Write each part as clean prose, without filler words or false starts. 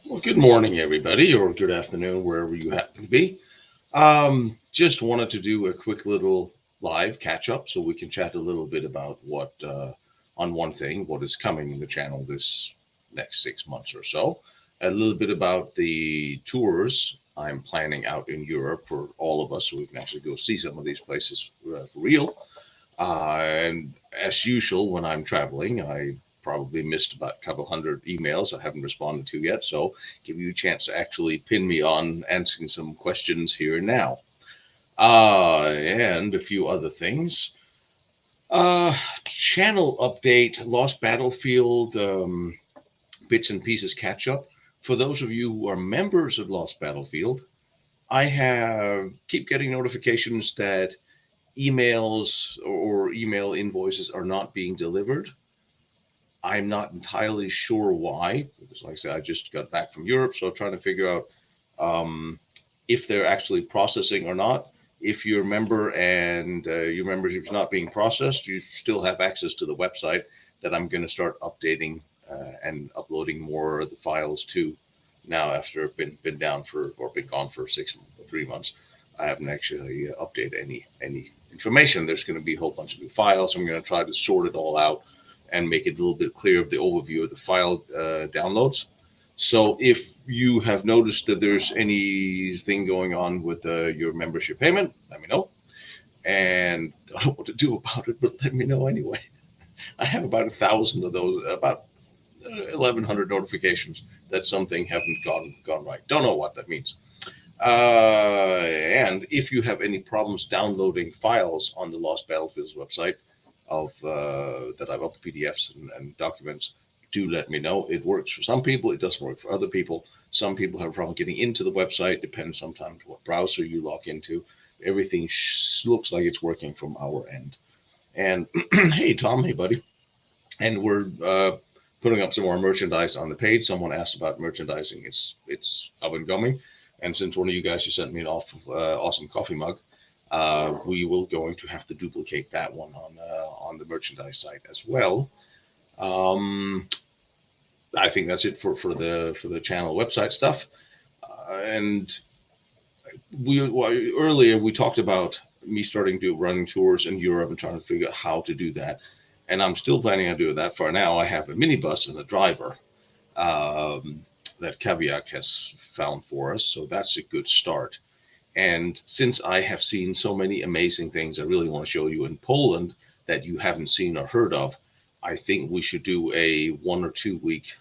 Well, good morning, everybody, or good afternoon, wherever you happen to be. Just wanted to do a quick little live catch up so we can chat a little bit about on one thing, what is coming in the channel this next 6 months or so. A little bit about the tours I'm planning out in Europe for all of us so we can actually go see some of these places for real. And as usual, when I'm traveling, I probably missed about a couple hundred emails I haven't responded to yet. So give you a chance to actually pin me on answering some questions here and now. And a few other things. Channel update, Lost Battlefield, bits and pieces catch up. For those of you who are members of Lost Battlefield, I have keep getting notifications that emails or email invoices are not being delivered. I'm not entirely sure why, because like I said, I just got back from Europe, so I'm trying to figure out um, if they're actually processing or not. If you're a member and your membership is not being processed, you still have access to the website that I'm going to start updating and uploading more of the files to. Now, after I've been down for or been gone for 3 months, I haven't actually updated any information. There's going to be a whole bunch of new files. I'm going to try to sort it all out and make it a little bit clear of the overview of the file downloads. So if you have noticed that there's anything going on with your membership payment, let me know. And I don't know what to do about it, but let me know anyway. I have about 1,000 of those, about 1,100 notifications that something haven't gone right. Don't know what that means. And if you have any problems downloading files on the Lost Battlefields website of that I've uploaded PDFs and documents, do let me know. It works for some people, it doesn't work for other people. Some people have a problem getting into the website. Depends sometimes what browser you log into. Everything looks like it's working from our end. And hey, Tom, hey, buddy. And we're putting up some more merchandise on the page. Someone asked about merchandising. It's up and coming. And since one of you guys just sent me an awesome coffee mug, we will going to have to duplicate that one on the merchandise site as well. Um, I think that's it for the channel website stuff. And earlier we talked about me starting to running tours in Europe and trying to figure out how to do that. And I'm still planning on doing that. For now, I have a minibus and a driver um, that Caviac has found for us, so that's a good start. And since I have seen so many amazing things I really want to show you in Poland that you haven't seen or heard of, I think we should do a 1 or 2 week,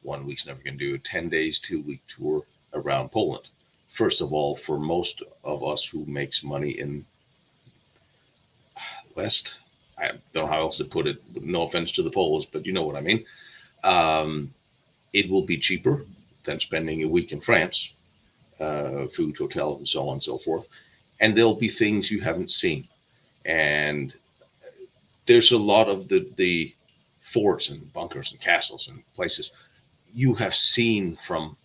1 week's never going to do, a 10 days, 2 week tour around Poland. First of all, for most of us who makes money in the West, I don't know how else to put it, no offense to the Poles, but you know what I mean. Um, it will be cheaper than spending a week in France, food, hotel, and so on and so forth. And there'll be things you haven't seen. And there's a lot of the forts and bunkers and castles and places you have seen from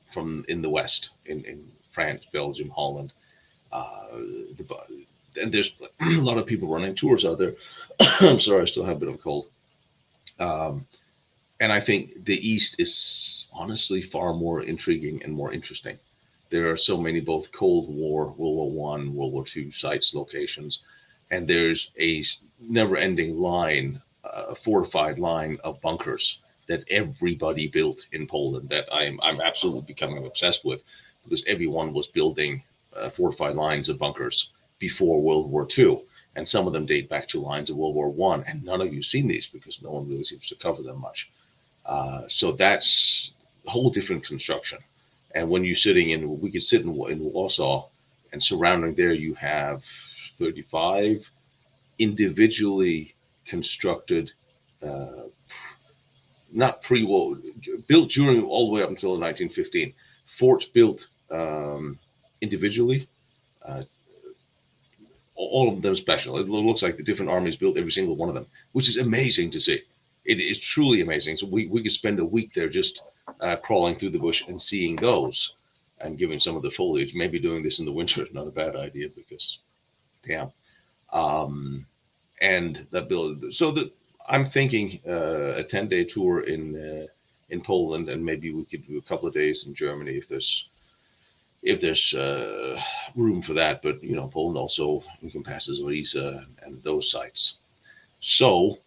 in the West, in France, Belgium, Holland. Uh, and there's a lot of people running tours out there. I'm sorry, I still have a bit of a cold. Um, and I think the East is honestly far more intriguing and more interesting. There are so many both Cold War, World War I, World War II sites, locations, and there's a never-ending line, a fortified line of bunkers that everybody built in Poland that I'm absolutely becoming obsessed with because everyone was building fortified lines of bunkers before World War II. And some of them date back to lines of World War One, and none of you've seen these because no one really seems to cover them much. So that's a whole different construction. And when you're sitting in, we could sit in Warsaw, and surrounding there you have 35 individually constructed, uh, not pre-war, built during all the way up until 1915, forts built individually, uh, all of them special. It looks like the different armies built every single one of them, which is amazing to see. It is truly amazing. So we could spend a week there just crawling through the bush and seeing those and giving some of the foliage. Maybe doing this in the winter is not a bad idea because, damn. Um, and that build. So that I'm thinking a 10-day tour in Poland, and maybe we could do a couple of days in Germany if there's room for that. But Poland also encompasses Riesa and those sites. So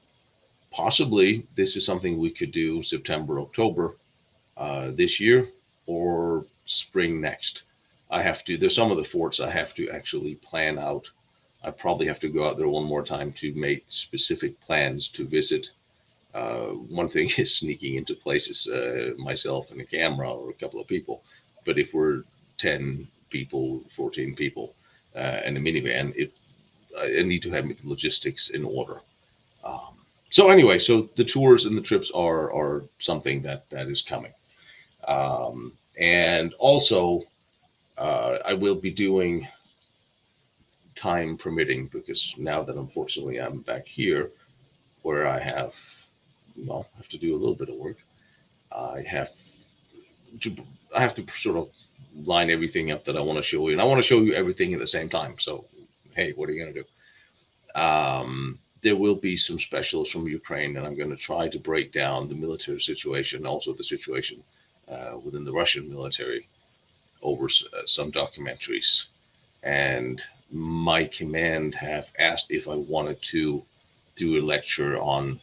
possibly this is something we could do September, October this year, or spring next. There's some of the forts I have to actually plan out. I probably have to go out there one more time to make specific plans to visit. One thing is sneaking into places myself and a camera or a couple of people. But if we're 10 people, 14 people, and a minivan, I need to have logistics in order. So anyway, so the tours and the trips are something that is coming. And also, I will be doing, time permitting, because now that unfortunately I'm back here where I have to do a little bit of work. I have to sort of line everything up that I want to show you, and I want to show you everything at the same time. So, hey, what are you going to do? There will be some specialists from Ukraine, and I'm going to try to break down the military situation, also the situation within the Russian military, over some documentaries. And my command have asked if I wanted to do a lecture on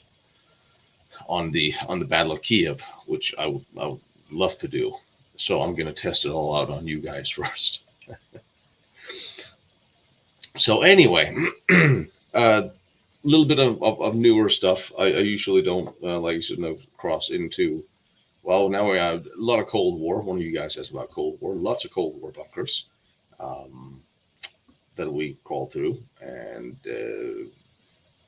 the Battle of Kiev, which I would love to do. So I'm going to test it all out on you guys first. So anyway, a little bit of newer stuff. I usually don't, like you said, cross into. Well, now we have a lot of Cold War. One of you guys asked about Cold War. Lots of Cold War bunkers that we crawl through, and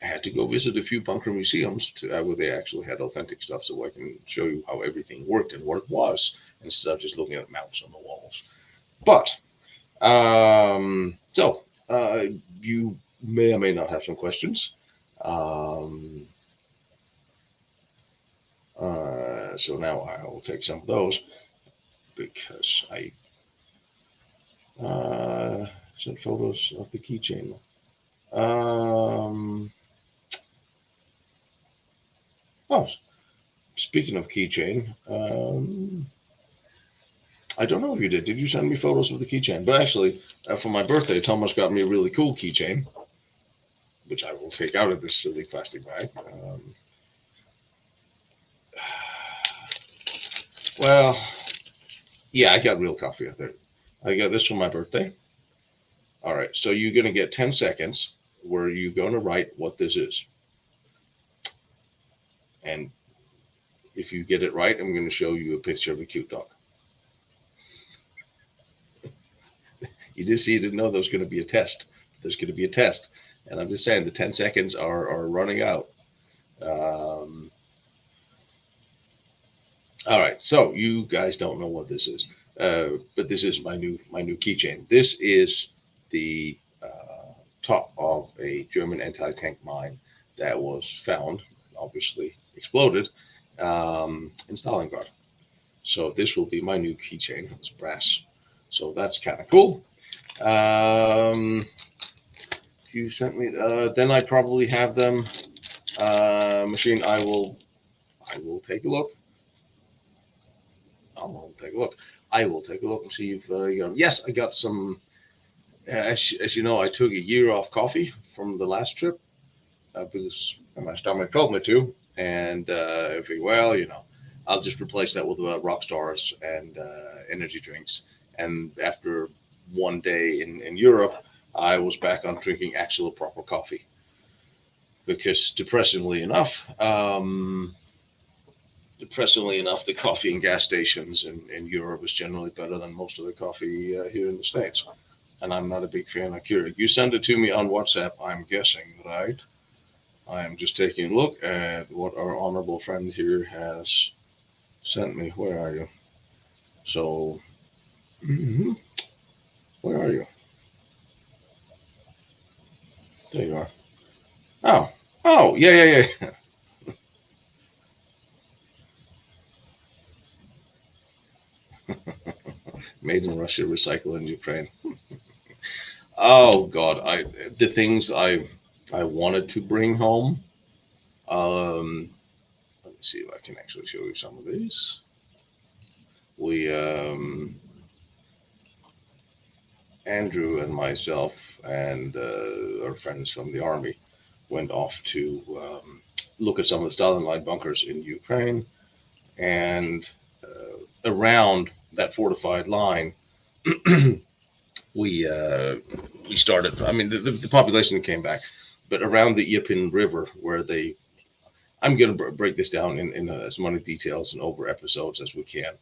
I had to go visit a few bunker museums where they actually had authentic stuff, so I can show you how everything worked and what it was, instead of just looking at maps on the walls. But you may or may not have some questions. So now I will take some of those, because I sent photos of the keychain. Speaking of keychain, I don't know if you did. Did you send me photos of the keychain? But actually, for my birthday, Thomas got me a really cool keychain, which I will take out of this silly plastic bag. Well, yeah, I got real coffee out there. I got this for my birthday. All right, so you're going to get 10 seconds where you're going to write what this is. And if you get it right, I'm going to show you a picture of a cute dog. You didn't know there was going to be a test. There's going to be a test. And I'm just saying the 10 seconds are running out. All right, so you guys don't know what this is, but this is my new keychain. This is the top of a German anti-tank mine that was found, obviously exploded, in Stalingrad. So this will be my new keychain. It's brass, so that's kind of cool. You sent me. Then I probably have them. Machine. I will take a look. I will take a look. I will take a look and see if you got. Yes, I got some. As you know, I took a year off coffee from the last trip because my stomach told me to, and I figured, well, I'll just replace that with rock stars and energy drinks. And after one day in Europe, I was back on drinking actual proper coffee, because depressingly enough, the coffee in gas stations in Europe is generally better than most of the coffee here in the States. And I'm not a big fan of Keurig. You send it to me on WhatsApp, I'm guessing, right? I am just taking a look at what our honorable friend here has sent me. Where are you? So, where are you? There you are. Oh, yeah. Made in Russia, recycled in Ukraine. Oh God, the things I wanted to bring home. see if I can actually show you some of these. We, Andrew and myself and our friends from the army went off to look at some of the Stalin Line bunkers in Ukraine, and around that fortified line, we started. I mean, the population came back, but around the Irpin River, where they, I'm going to break this down in as many details and over episodes as we can,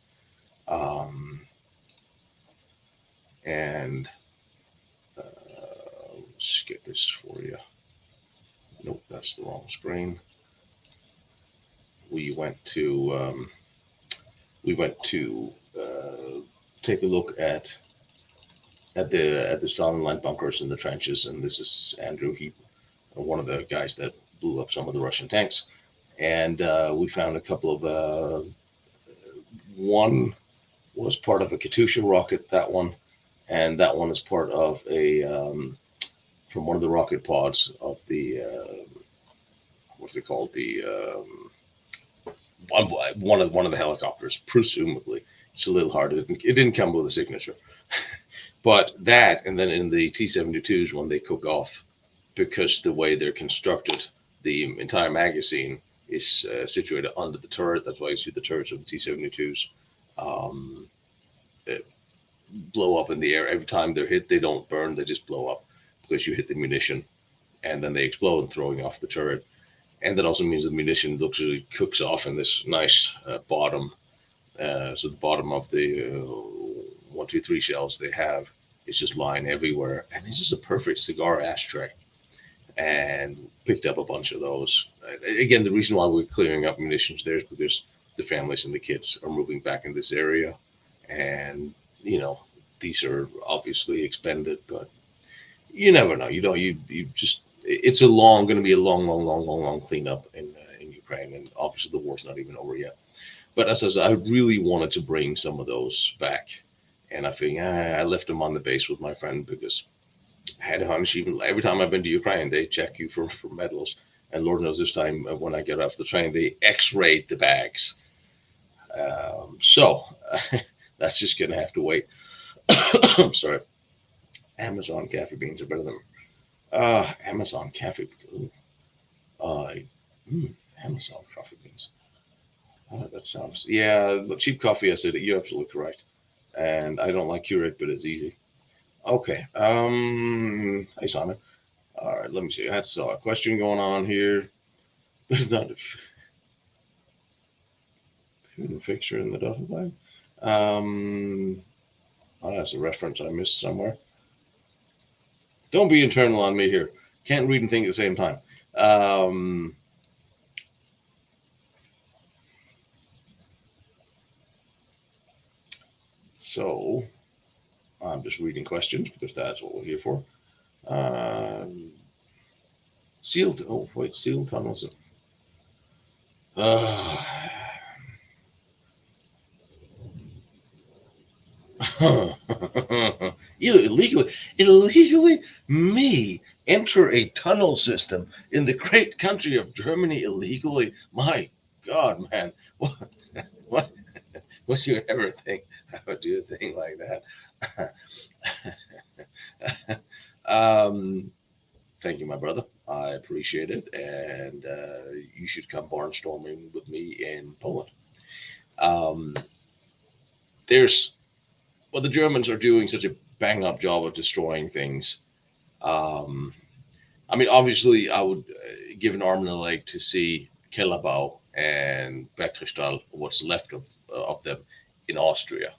and let's get this for you. Nope, that's the wrong screen. We went to take a look at the Stalin Line bunkers in the trenches, and this is Andrew. He, one of the guys that blew up some of the Russian tanks, and we found a couple of. One was part of a Katyusha rocket. That one, and that one is part of a from one of the rocket pods of the what's it called, the one of the helicopters, presumably. It's a little hard. It didn't come with a signature. But that, and then in the T-72s, when they cook off, because the way they're constructed, the entire magazine is situated under the turret. That's why you see the turrets of the T-72s blow up in the air. Every time they're hit, they don't burn, they just blow up because you hit the munition, and then they explode, throwing off the turret. And that also means the munition literally cooks off in this nice bottom. So the bottom of the 1, 2, 3 shells they have is just lying everywhere, and it's just a perfect cigar ashtray. And picked up a bunch of those. Again, the reason why we're clearing up munitions there is because the families and the kids are moving back in this area, and these are obviously expended, but you never know. You just, it's going to be a long cleanup in Ukraine, and obviously the war's not even over yet. But as I said, I really wanted to bring some of those back, and I think I left them on the base with my friend because I had a hunch. Even every time I've been to Ukraine, they check you for medals, and Lord knows this time when I get off the train, they X-rayed the bags. So that's just going to have to wait. I'm sorry. Amazon coffee beans are better than Amazon coffee. Amazon coffee beans. That sounds, yeah, cheap coffee. I said it. You're absolutely correct. And I don't like Keurig, but it's easy. Okay. Hey Simon. All right. Let me see. That's a question going on here. Not a fixture in the duffel bag. That's a reference I missed somewhere. Don't be internal on me here. Can't read and think at the same time. So I'm just reading questions because that's what we're here for. Seal tunnels. Illegally, me enter a tunnel system in the great country of Germany illegally. My God, man, what would you ever think I would do a thing like that? Thank you, my brother. I appreciate it, and you should come barnstorming with me in Poland. The Germans are doing such a bang up job of destroying things. I mean, obviously, I would give an arm and a leg to see Kellerbau and Bergkristall, what's left of them in Austria.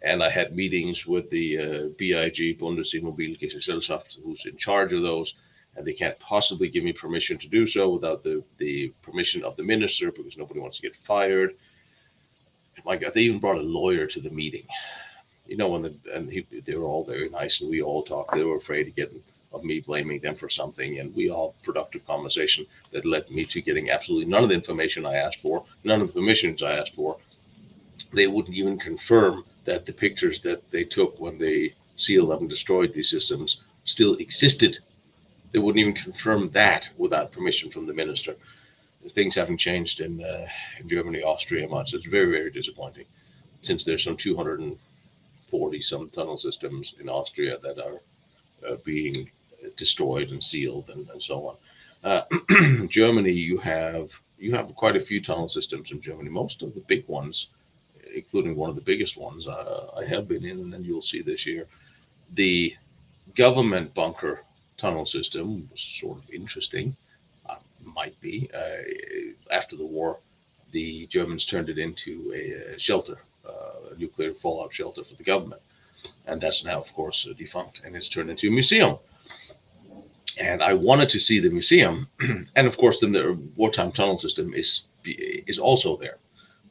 And I had meetings with the BIG, Bundesimmobiliengesellschaft, who's in charge of those, and they can't possibly give me permission to do so without the permission of the minister, because nobody wants to get fired. My God, they even brought a lawyer to the meeting. They were all very nice, and we all talked. They were afraid of me blaming them for something, and we all productive conversation that led me to getting absolutely none of the information I asked for, none of the permissions I asked for. They wouldn't even confirm that the pictures that they took when they sealed up and destroyed these systems still existed. They wouldn't even confirm that without permission from the minister. things haven't changed in Germany, Austria much. It's very, very disappointing since there's some 240 some tunnel systems in Austria that are being destroyed and sealed and so on. Germany, you have quite a few tunnel systems in Germany. Most of the big ones, including one of the biggest ones I have been in, and then you'll see this year, the government bunker tunnel system was sort of interesting. Might be. After the war, the Germans turned it into a shelter, a nuclear fallout shelter for the government. And that's now, of course, defunct, and it's turned into a museum. And I wanted to see the museum, and of course, then the wartime tunnel system is also there.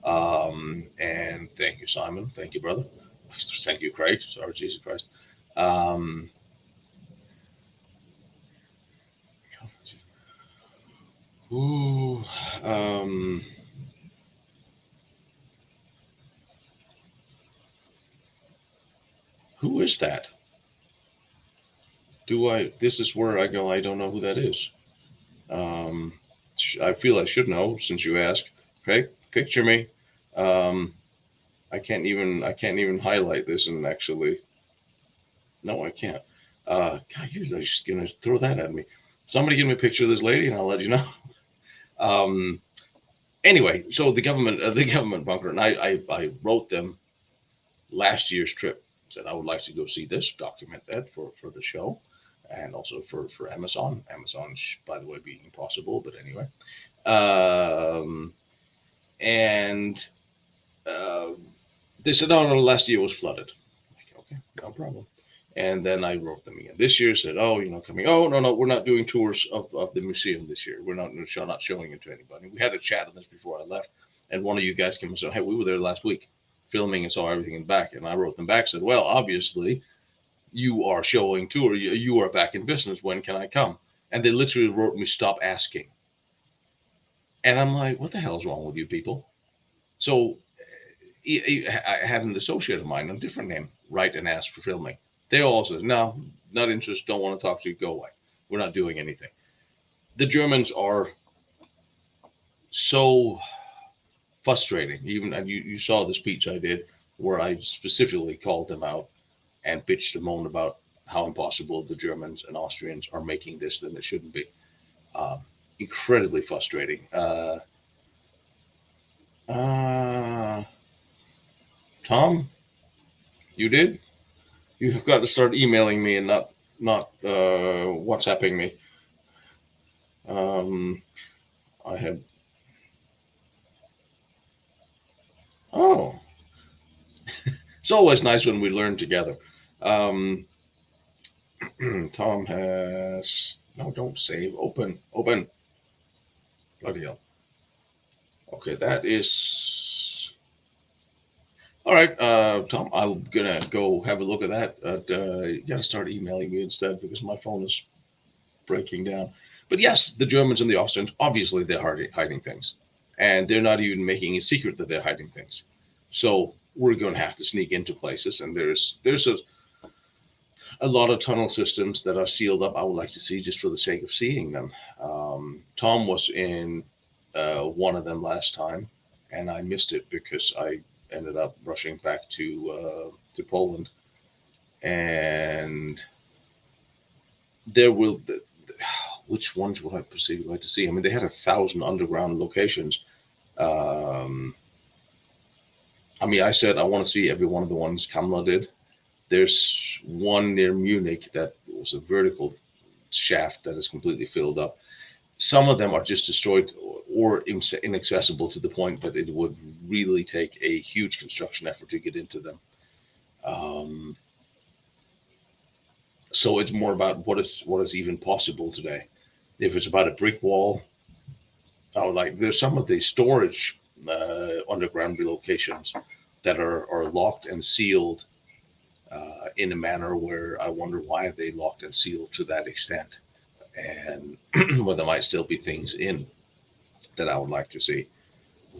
And thank you, Simon. Thank you, brother. Thank you, Craig. Sorry, Jesus Christ. Um, ooh, um, who is that? Do I? This is where I go. I don't know who that is. Um, I feel I should know since you asked. Craig, picture me. Um, I can't even highlight this and actually. No, I can't. God, you're just gonna throw that at me. Somebody give me a picture of this lady, and I'll let you know. Um, anyway, so the government bunker, and I wrote them last year's trip. Said I would like to go see this, document that for the show, and also for Amazon. Amazon, by the way, being impossible, but anyway. Um, and uh, they said, "Oh no, last year was flooded." Like, okay, no problem. And then I wrote them again. This year said, "Oh, coming. Oh no, no, we're not doing tours of the museum this year. We're not showing it to anybody." We had a chat on this before I left, and one of you guys came and said, "Hey, we were there last week, filming and saw everything in the back." And I wrote them back, said, "Well, obviously, you are showing tour. You are back in business. When can I come?" And they literally wrote me, "Stop asking." And I'm like, "What the hell is wrong with you people?" So I had an associate of mine, a different name, write and ask for filming. They all said, "No, not interested, don't want to talk to you, go away. We're not doing anything." The Germans are so frustrating. Even and you saw the speech I did where I specifically called them out and bitched and moaned about how impossible the Germans and Austrians are making this than it shouldn't be. Um, Incredibly frustrating. Uh, Tom, you did? You have got to start emailing me and not WhatsApping me. Um, I had. Oh, it's always nice when we learn together. Um, Tom has. No, don't save. Open. Open. Bloody hell. Okay, that is. All right, Tom. I'm gonna go have a look at that. You gotta start emailing me instead because my phone is breaking down. But yes, the Germans and the Austrians, obviously, they're hiding things, and they're not even making a secret that they're hiding things. So we're going to have to sneak into places, and there's a lot of tunnel systems that are sealed up. I would like to see just for the sake of seeing them. Tom was in one of them last time, and I missed it because I ended up rushing back to Poland, and there will. Which ones would I perceive like to see? I mean, they had 1,000 underground locations. Um, I mean, I said I want to see every one of the ones Kamla did. There's one near Munich that was a vertical shaft that is completely filled up. Some of them are just destroyed or inaccessible to the point that it would really take a huge construction effort to get into them. Um, so it's more about what is even possible today. If it's about a brick wall, oh, like there's some of the storage underground locations that are locked and sealed in a manner where I wonder why they locked and sealed to that extent, and where there might still be things in that I would like to see.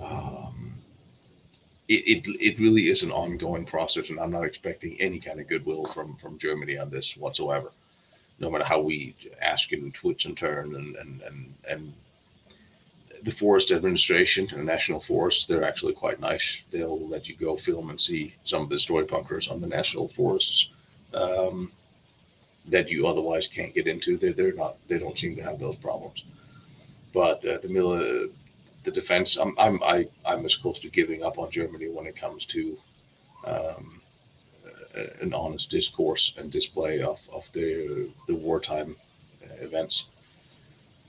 Um, it really is an ongoing process, and I'm not expecting any kind of goodwill from Germany on this whatsoever. No matter how we ask and twitch and turn and The Forest Administration and National Forest, they're actually quite nice. They'll let you go film and see some of the story bunkers on the national forests um, that you otherwise can't get into. They're not. They don't seem to have those problems. But the defense, I'm as close to giving up on Germany when it comes to um, an honest discourse and display of the wartime events.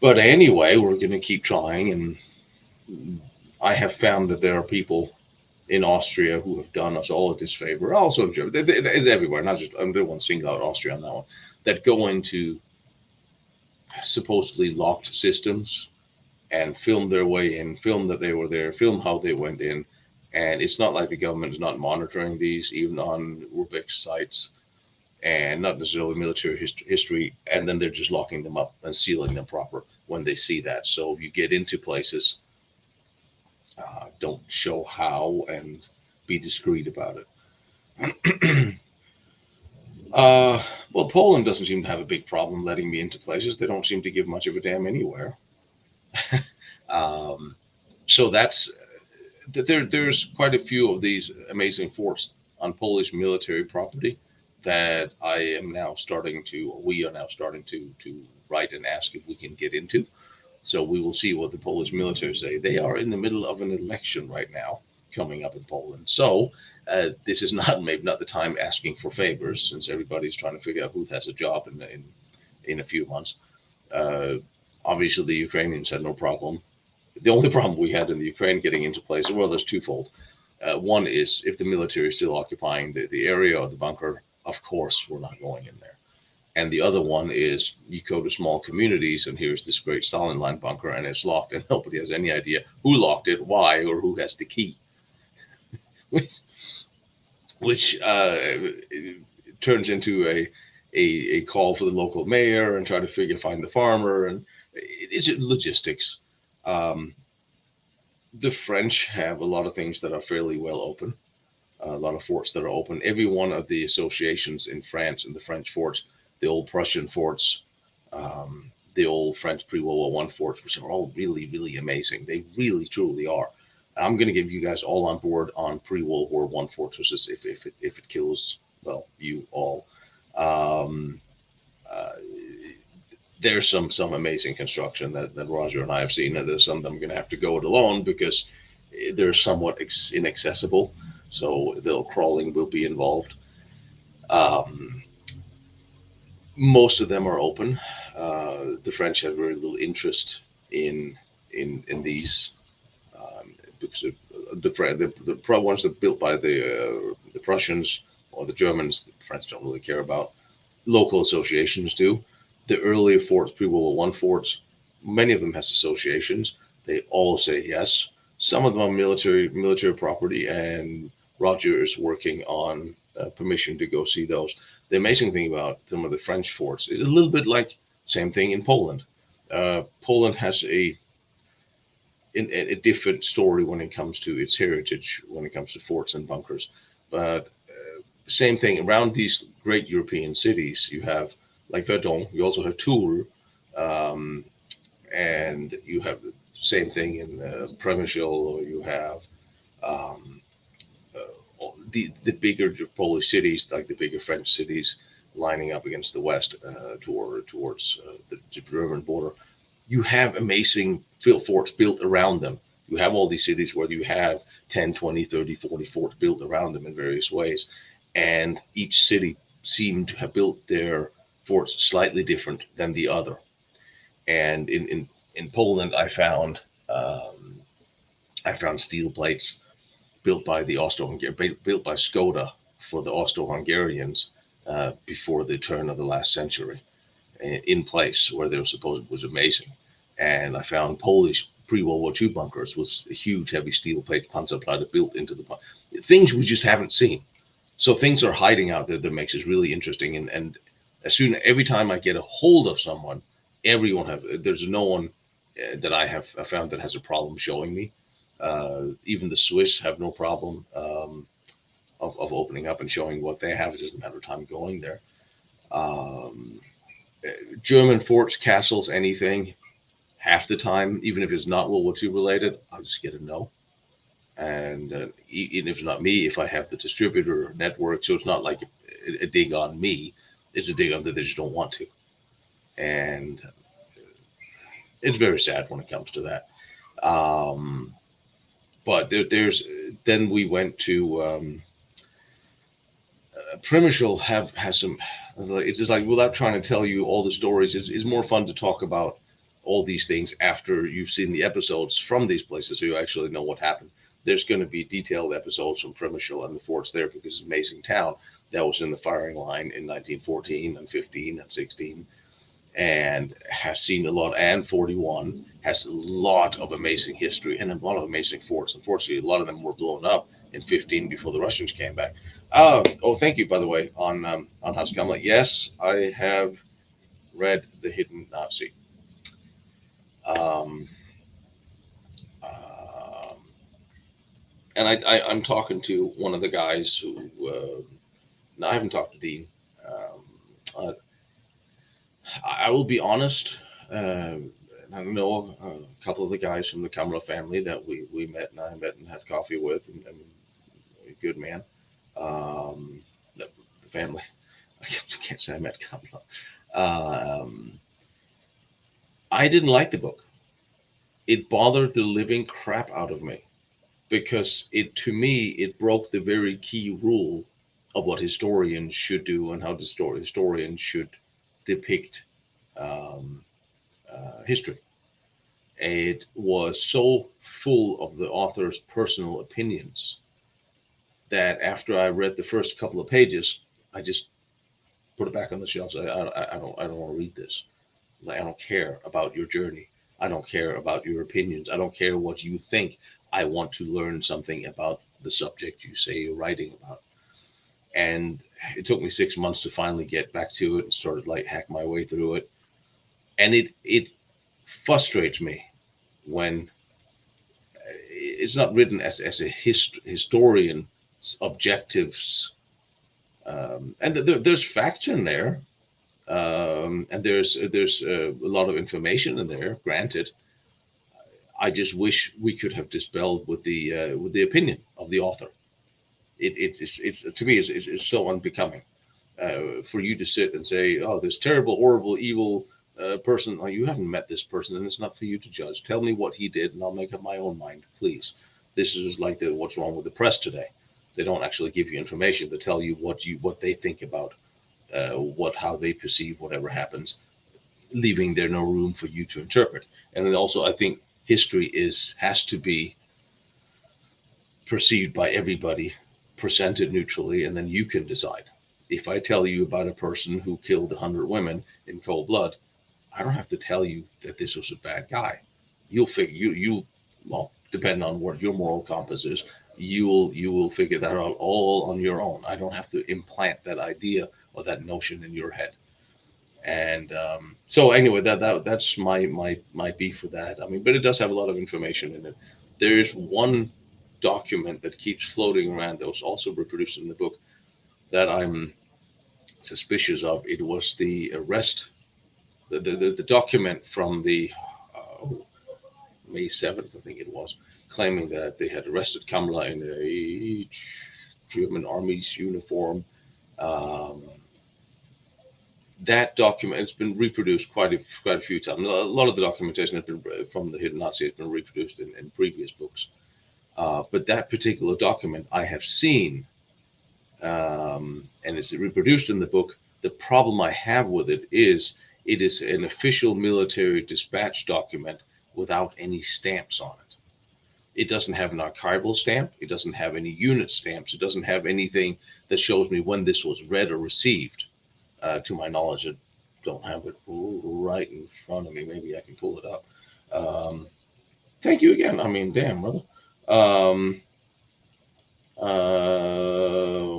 But anyway, we're going to keep trying, and I have found that there are people in Austria who have done us all a disfavor. Also in Germany, it's everywhere. Not just I don't want to single out Austria on that one. That go into supposedly locked systems and film their way in, film that they were there, film how they went in, and it's not like the government is not monitoring these, even on Urbex sites, and not necessarily military history, and then they're just locking them up and sealing them proper when they see that. So if you get into places, don't show how and be discreet about it. uh, well, Poland doesn't seem to have a big problem letting me into places. They don't seem to give much of a damn anywhere. um, so there's quite a few of these amazing forts on Polish military property that we are now starting to write and ask if we can get into. So we will see what the Polish military say. They are in the middle of an election right now coming up in Poland. So this is not maybe not the time asking for favors, since everybody's trying to figure out who has a job in a few months. Uh, Obviously, the Ukrainians had no problem. The only problem we had in the Ukraine getting into place, well, there's twofold. One is if the military is still occupying the area or the bunker, of course, we're not going in there. And the other one is you go to small communities, and here's this great Stalin line bunker, and it's locked, and nobody has any idea who locked it, why, or who has the key, which turns into a call for the local mayor and try to find the farmer, and it's logistics. Um, the French have a lot of things that are fairly well open, a lot of forts that are open. Every one of the associations in France and the French forts, the old Prussian forts, the old French pre-World War One forts, which are all really, really amazing. They really, truly are. I'm going to give you guys all on board on pre-World War One fortresses if it kills, well, you all. Um, uh, there's some amazing construction that Roger and I have seen, and there's some that I'm going to have to go it alone because they're somewhat inaccessible. So the crawling will be involved. Um, Most of them are open. The French have very little interest in these because the ones that are built by the Prussians or the Germans, the French don't really care about. Local associations do. The earlier forts, pre-World War One forts, many of them has associations. They all say yes. Some of them are military property, and Roger is working on permission to go see those. The amazing thing about some of the French forts is a little bit like same thing in Poland. Poland has a different story when it comes to its heritage, when it comes to forts and bunkers. But same thing around these great European cities. You have like Verdun. You also have Tours, um, and you have the same thing in Przemysl, or you have um, the bigger Polish cities, like the bigger French cities, lining up against the west towards the German border. You have amazing forts built around them. You have all these cities where you have 10, 20, 30, 40 forts built around them in various ways. And each city seemed to have built their forts slightly different than the other. And in Poland, I found steel plates built by the built by Skoda for the Austro-Hungarians before the turn of the last century, in place where they were supposed was amazing. And I found Polish pre-World War II bunkers with huge heavy steel plate Panzerplatte built into the things we just haven't seen. So things are hiding out there that makes it really interesting. And every time I get a hold of someone, there's no one that I have found that has a problem showing me. Even the Swiss have no problem of opening up and showing what they have. It doesn't matter time going there. Um, German forts, castles, anything half the time, even if it's not World War II related, I'll just get a no. And even if it's not me, if I have the distributor network, so it's not like a dig on me, it's a dig on that they just don't want to. And it's very sad when it comes to that. But there's then we went to Primishal has some. It's just like, without trying to tell you all the stories, it's more fun to talk about all these things after you've seen the episodes from these places, so you actually know what happened. There's going to be detailed episodes from Primishal and the forts there, because it's an amazing town that was in the firing line in 1914 and 15 and 16, and has seen a lot. And 41 has a lot of amazing history and a lot of amazing forts. Unfortunately, a lot of them were blown up in 15 before the Russians came back. Oh, thank you, by the way, on House Kamla. Yes, I have read The Hidden Nazi. Um, um, and I'm talking to one of the guys who. No, I haven't talked to Dean. I will be honest. I know a couple of the guys from the Kamla family that we met, and I met and had coffee with, and a good man. The family. I can't say I met Kamla. I didn't like the book. It bothered the living crap out of me, because to me, it broke the very key rule of what historians should do and how the historians should depict um, history. It was so full of the author's personal opinions that after I read the first couple of pages, I just put it back on the shelf. I don't want to read this. Like, I don't care about your journey. I don't care about your opinions. I don't care what you think. I want to learn something about the subject you say you're writing about. And it took me 6 months to finally get back to it and sort of like hack my way through it. And it frustrates me when it's not written as a historian objectives. And there's facts in there, and there's a lot of information in there. Granted, I just wish we could have dispelled with the opinion of the author. It's to me it's so unbecoming for you to sit and say, oh, this terrible, horrible, evil person. Oh, you haven't met this person, and it's not for you to judge. Tell me what he did, and I'll make up my own mind, please. This is like what's wrong with the press today. They don't actually give you information. They tell you what they think about how they perceive whatever happens, leaving there no room for you to interpret. And then also, I think history has to be perceived by everybody, presented neutrally, and then you can decide. If I tell you about a person who killed 100 women in cold blood, I don't have to tell you that this was a bad guy. You'll figure well, depending on what your moral compass is, you will figure that out all on your own. I don't have to implant that idea or that notion in your head. And so anyway, that's my beef with that. I mean, but it does have a lot of information in it. There is one document that keeps floating around that was also reproduced in the book that I'm suspicious of. It was the arrest, the document from the May 7th, I think it was, claiming that they had arrested Kamla in a German army's uniform. That document has been reproduced quite a few times. A lot of the documentation has been from the Hidden Nazi has been reproduced in previous books. But that particular document I have seen, and it's reproduced in the book. The problem I have with it is an official military dispatch document without any stamps on it. It doesn't have an archival stamp. It doesn't have any unit stamps. It doesn't have anything that shows me when this was read or received. To my knowledge, I don't have it right in front of me. Maybe I can pull it up. Thank you again. I mean, damn, brother.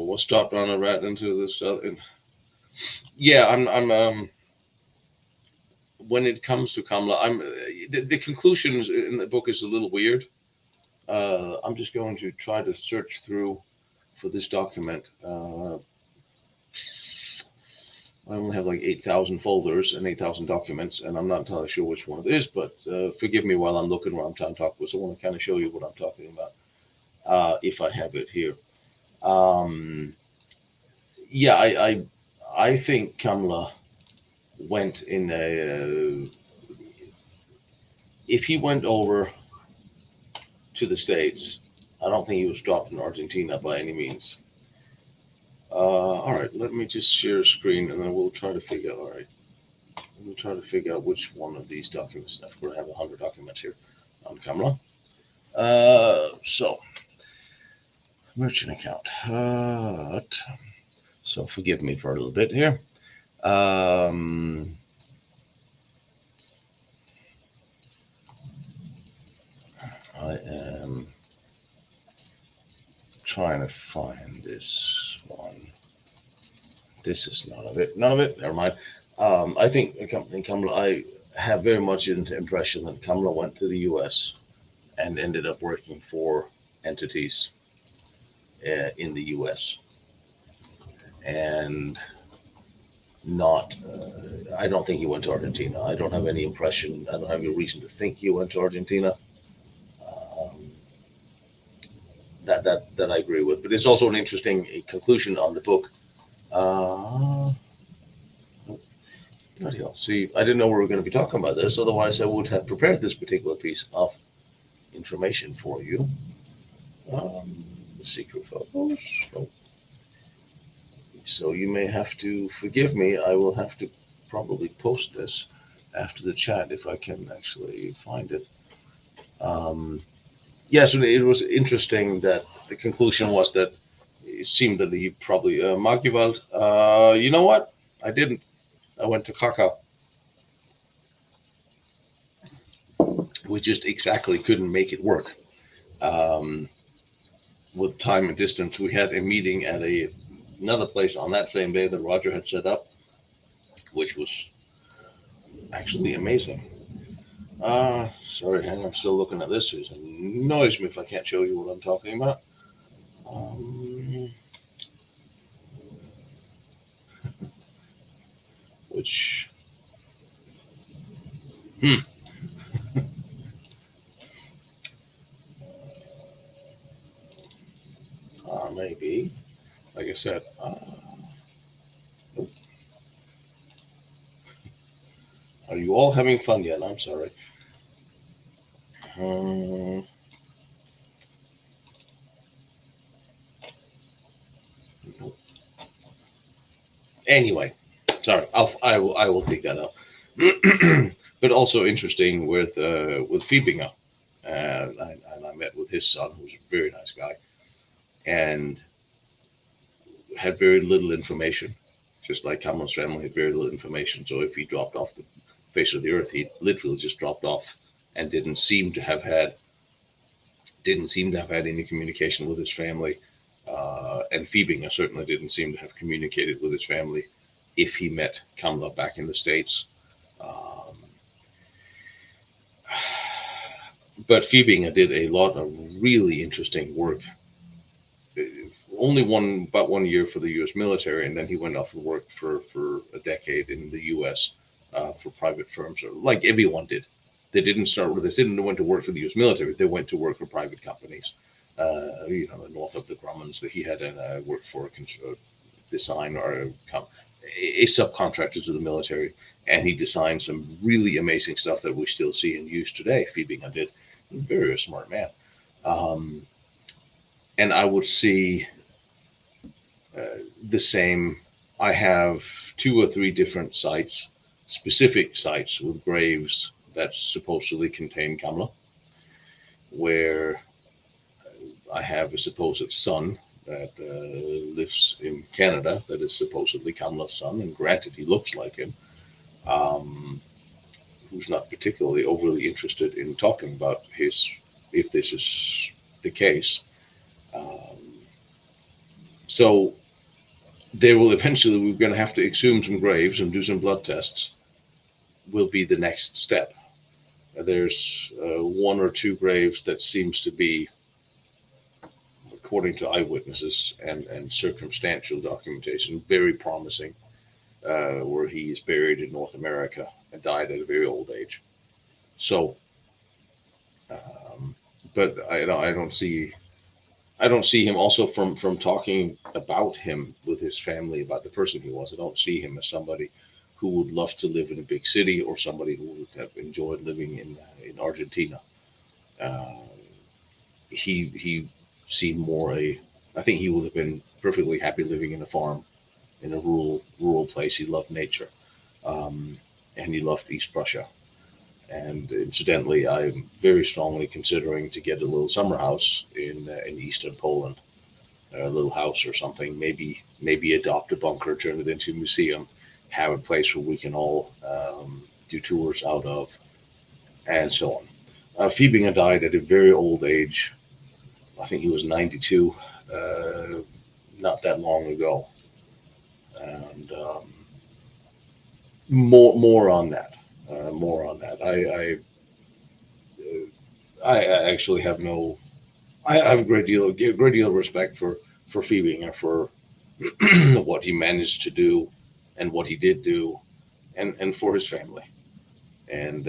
What stopped on a rat into this? Yeah, I'm. When it comes to Kamla, the conclusions in the book is a little weird. I'm just going to try to search through for this document. I only have like 8,000 folders and 8,000 documents, and I'm not entirely sure which one it is, but forgive me while I'm looking where I'm trying to talk with. So I want to kind of show you what I'm talking about if I have it here. Yeah, I think Kamla went in a. If he went over to the States, I don't think he was dropped in Argentina by any means. All right, let me just share a screen and then we'll try to figure out. All right, we'll try to figure out which one of these documents. We're going to have 100 documents here on Kamla. So, merchant account. So, forgive me for a little bit here. I am trying to find this one. This is none of it. None of it. Never mind. I think Kamla. I have very much an impression that Kamla went to the U.S. and ended up working for entities in the U.S. and not. I don't think he went to Argentina. I don't have any impression. I don't have any reason to think he went to Argentina. That I agree with. But it's also an interesting conclusion on the book. Bloody hell. See, I didn't know we were going to be talking about this. Otherwise, I would have prepared this particular piece of information for you. The secret photos. Oh. So you may have to forgive me. I will have to probably post this after the chat if I can actually find it. Yes, it was interesting that the conclusion was that it seemed that he probably Magivald. You know what? I didn't. I went to Krakow. We just exactly couldn't make it work. With time and distance, we had a meeting at another place on that same day that Roger had set up, which was actually amazing. Sorry, hang on, I'm still looking at this. It annoys me if I can't show you what I'm talking about. Which, maybe, like I said, are you all having fun yet? I'm sorry. Anyway, sorry. I will pick that up. But also interesting with Fiebinger, and I met with his son, who's a very nice guy, and had very little information. Just like Kamla's family had very little information. So if he dropped off the face of the earth, he literally just dropped off and didn't seem to have had any communication with his family. And Fiebinger certainly didn't seem to have communicated with his family if he met Kamla back in the States. But Fiebinger did a lot of really interesting work. Only about 1 year for the U.S. military, and then he went off and worked for a decade in the U.S. For private firms, like everyone did. They didn't start with this. They didn't went to work for the U.S. military. They went to work for private companies. North of the Grummans that he had worked for a design or a subcontractor to the military, and he designed some really amazing stuff that we still see and use today. Fiebinger did. Very smart man. And I would see the same. I have 2 or 3 different sites, specific sites with graves that supposedly contain Kamla, where I have a supposed son that lives in Canada that is supposedly Kamla's son, and granted, he looks like him, who's not particularly overly interested in talking about if this is the case. So there will eventually, we're going to have to exhume some graves and do some blood tests, will be the next step. There's 1 or 2 graves that seems to be, according to eyewitnesses and circumstantial documentation, very promising. where he is buried in North America and died at a very old age. So, um, but I don't see him also from talking about him with his family about the person he was. I don't see him as somebody who would love to live in a big city or somebody who would have enjoyed living in Argentina. Uh, he seemed more a. I think he would have been perfectly happy living in a farm in a rural place. He loved nature, um, and he loved East Prussia. And incidentally, I'm very strongly considering to get a little summer house in eastern Poland, a little house or something. Maybe adopt a bunker, turn it into a museum, have a place where we can all do tours out of, and so on. Fiebinga died at a very old age. I think he was 92, uh, not that long ago. And more on that. More on that. I actually have no. I have a great deal of respect for Phoebe and for what he managed to do, and what he did do, and for his family. And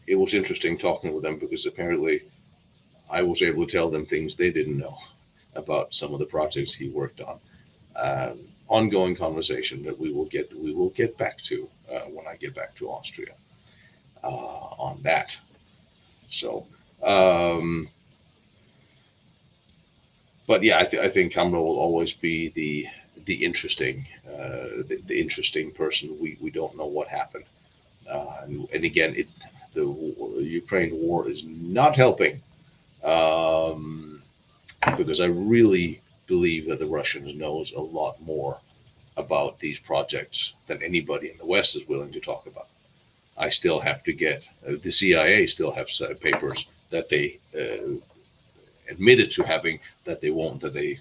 it was interesting talking with them because apparently I was able to tell them things they didn't know about some of the projects he worked on. Ongoing conversation that we will get back to when I get back to Austria on that. So, um, but yeah, I think Kamla will always be the interesting the interesting person. We don't know what happened, and again, the Ukraine war is not helping, um, because I really believe that the Russians knows a lot more about these projects than anybody in the West is willing to talk about. I still have to get the CIA still have papers that they admitted to having that they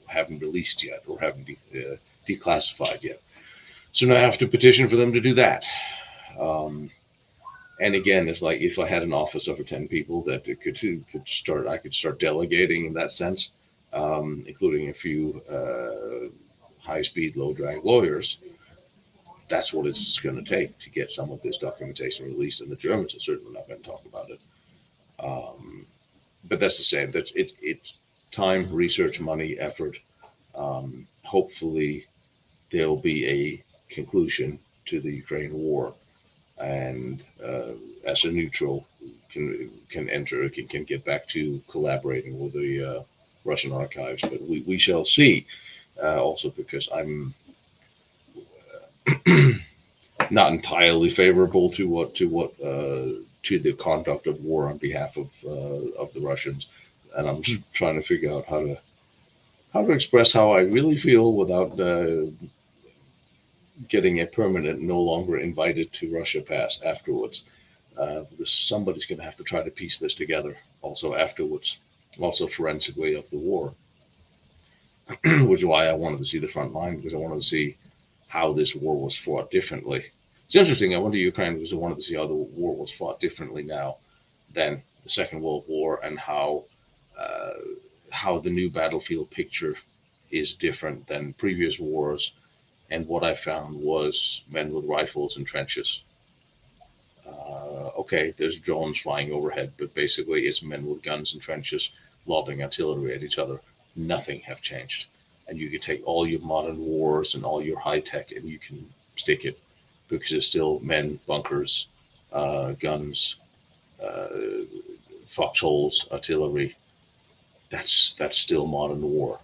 haven't released yet or haven't declassified yet. So now I have to petition for them to do that. Um, and again, it's like if I had an office of 10 people that I could start delegating in that sense, including a few high speed, low drag lawyers. That's what it's going to take to get some of this documentation released, and the Germans are certainly not going to talk about it. Um, but that's the same. It's time, research, money, effort. Hopefully, there'll be a conclusion to the Ukraine war, and as a neutral, can get back to collaborating with the Russian archives. But we shall see. Also, because I'm not entirely favorable to the conduct of war on behalf of the Russians, and I'm just trying to figure out how to express how I really feel without getting a permanent no longer invited to Russia pass afterwards. Because somebody's going to have to try to piece this together also afterwards, also forensically of the war, which is why I wanted to see the front line, because I wanted to see how this war was fought differently. It's interesting. I went to Ukraine because I wanted to see how the war was fought differently now than the Second World War, and uh, how the new battlefield picture is different than previous wars. And what I found was men with rifles and trenches. Okay, there's drones flying overhead, but basically it's men with guns and trenches lobbing artillery at each other. Nothing have changed. And you can take all your modern wars and all your high tech and you can stick it, because it's still men, bunkers, guns, uh, foxholes, artillery. That's still modern war.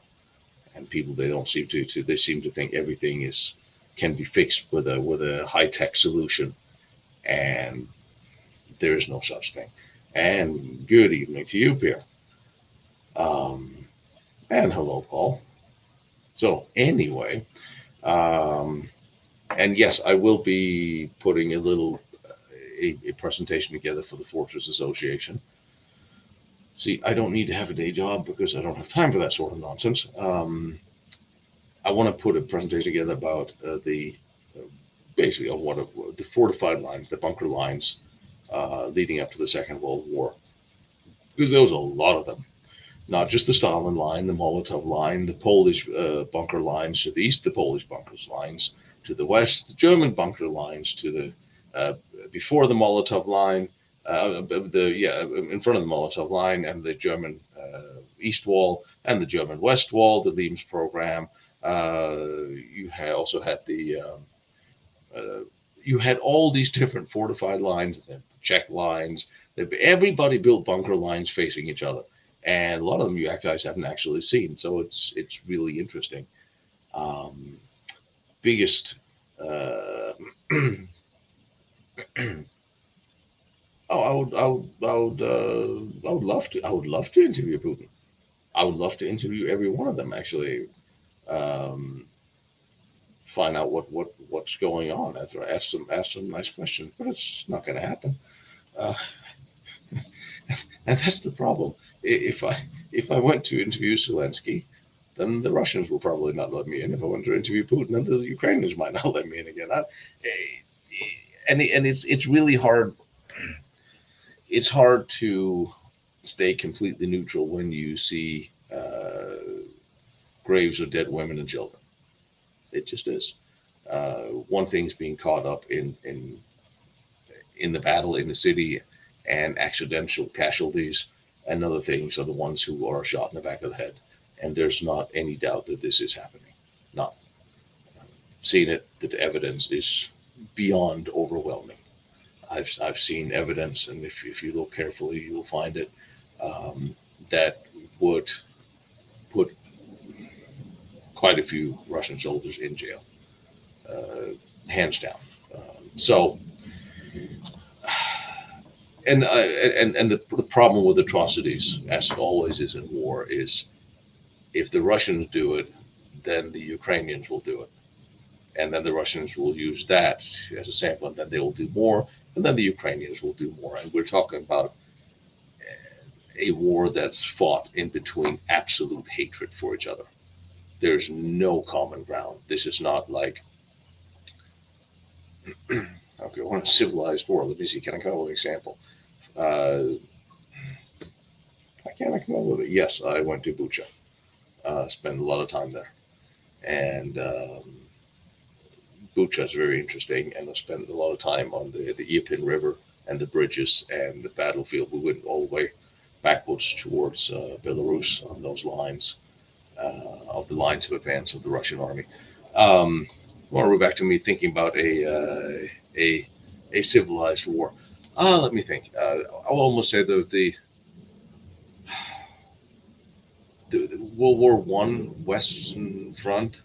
And people, they don't seem to they seem to think everything is can be fixed with a high tech solution, and there is no such thing. And good evening to you, Pierre. Um, and hello, Paul. So anyway, um, and yes, I will be putting a presentation together for the Fortress Association. See, I don't need to have a day job because I don't have time for that sort of nonsense. I want to put a presentation together about the basically of the fortified lines, the bunker lines leading up to the Second World War, because there was a lot of them. Not just the Stalin line, the Molotov line, the Polish bunker lines to the east, the Polish bunkers lines To the west, the German bunker lines. To the before the Molotov line, in front of the Molotov line, and the German east wall and the German west wall, the Limes program. Also had the uh, you had all these different fortified lines, the Czech lines. Everybody built bunker lines facing each other, and a lot of them you guys haven't actually seen. So it's really interesting. Um, Biggest. Uh, Oh, I would love to. I would love to interview Putin. I would love to interview every one of them. Actually, um, find out what's going on. After ask some nice questions, but it's not going to happen. Uh, and that's the problem. If I went to interview Zelensky, then the Russians will probably not let me in. If I went to interview Putin, then the Ukrainians might not let me in again. And it's really hard. It's hard to stay completely neutral when you see graves of dead women and children. It just is. One thing's being caught up in the battle in the city and accidental casualties. Another things are the ones who are shot in the back of the head. And there's not any doubt that this is happening. Not seen it. That the evidence is beyond overwhelming. I've seen evidence, and if you look carefully, you will find it that would put quite a few Russian soldiers in jail, hands down. So, and the problem with atrocities, as it always is in war, is if the Russians do it, then the Ukrainians will do it, and then the Russians will use that as a sample, and then they will do more, and then the Ukrainians will do more. And we're talking about a war that's fought in between absolute hatred for each other. There's no common ground. This is not like, okay, I want a civilized war. Let me see, can I come up with an example? I can't come up with it. Yes, I went to Bucha, spent a lot of time there. And Bucha is very interesting, and I spent a lot of time on the Irpin River and the bridges and the battlefield. We went all the way backwards towards Belarus on those lines, of the lines of advance of the Russian army. Well, we're back to me thinking about a civilized war. Let me think. I'll almost say the World War One Western Front,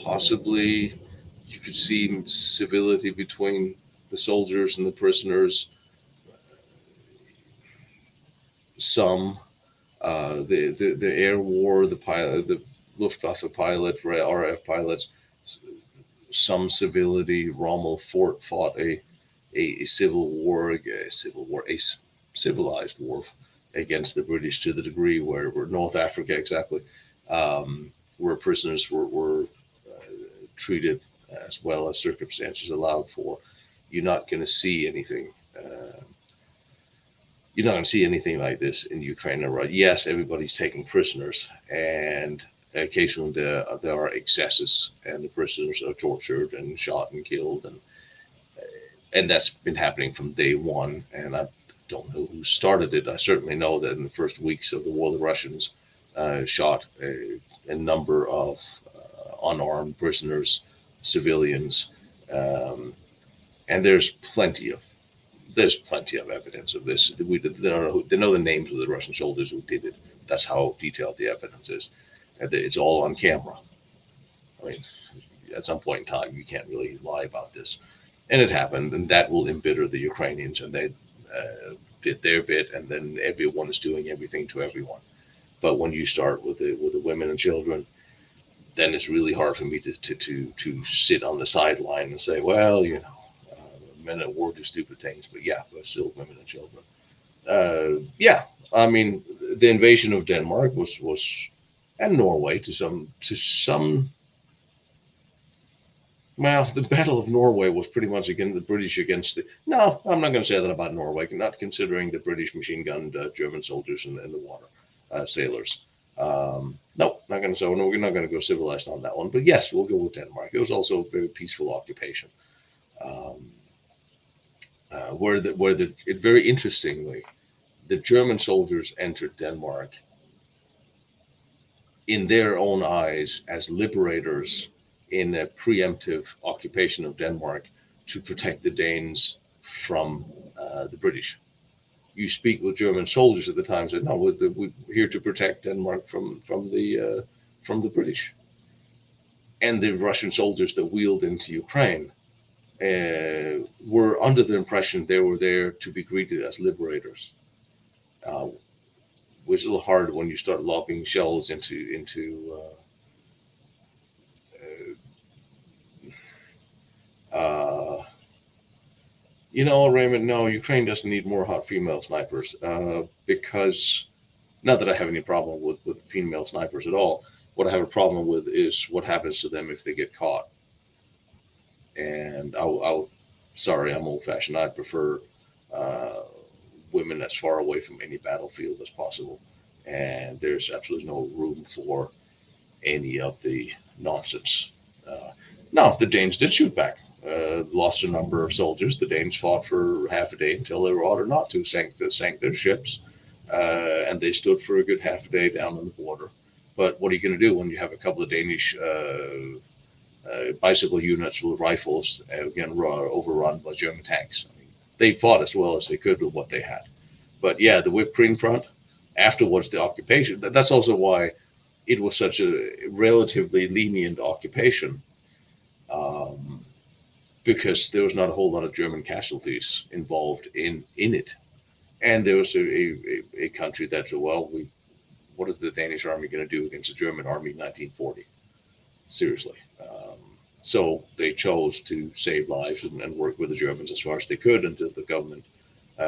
possibly you could see civility between the soldiers and the prisoners. Some the air war, the pilot, the Luftwaffe pilot, RAF pilots, some civility. Rommel fought a civil war, a civilized war against the British to the degree where North Africa exactly, where prisoners were treated as well as circumstances allowed for. You're not going to see anything. You're not going to see anything like this in Ukraine. Right? Yes, everybody's taking prisoners, and occasionally there are excesses, and the prisoners are tortured and shot and killed, and that's been happening from day one. And I don't know who started it. I certainly know that in the first weeks of the war, the Russians shot a number of unarmed prisoners, civilians, and there's plenty of evidence of this. They know the names of the Russian soldiers who did it. That's how detailed the evidence is. It's all on camera. I mean, at some point in time, you can't really lie about this. And it happened, and that will embitter the Ukrainians, and they did their bit, and then everyone is doing everything to everyone. But when you start with the women and children, then it's really hard for me to sit on the sideline and say, well, men at war do stupid things, but still women and children. Yeah, I mean, the invasion of Denmark was and Norway to some. Well, the Battle of Norway was pretty much against the British against the. No, I'm not going to say that about Norway, not considering the British machine gunned German soldiers in the water, sailors. No, not going to. So no, we're not going to go civilized on that one. But yes, we'll go with Denmark. It was also a very peaceful occupation. Um, it very interestingly, the German soldiers entered Denmark in their own eyes as liberators in a preemptive occupation of Denmark to protect the Danes from the British. You speak with German soldiers at the time, said, "No, we're here to protect Denmark from the British." And the Russian soldiers that wheeled into Ukraine were under the impression they were there to be greeted as liberators, uh, which is a little hard when you start lobbing shells into uh, Raymond. No, Ukraine doesn't need more hot female snipers because not that I have any problem with female snipers at all. What I have a problem with is what happens to them if they get caught. And sorry, I'm old fashioned. I prefer uh, women as far away from any battlefield as possible. And there's absolutely no room for any of the nonsense. No, the Danes did shoot back. Lost a number of soldiers. The Danes fought for half a day until they were ordered not to, sank their ships, and they stood for a good half a day down on the border. But what are you going to do when you have a couple of Danish bicycle units with rifles again overrun by German tanks? I mean, they fought as well as they could with what they had. But yeah, the whipped cream front. Afterwards, the occupation. That's also why it was such a relatively lenient occupation, um, because there was not a whole lot of German casualties involved in it, and there was a country that, well, what is the Danish army going to do against the German army in 1940? Seriously. So they chose to save lives and work with the Germans as far as they could until the government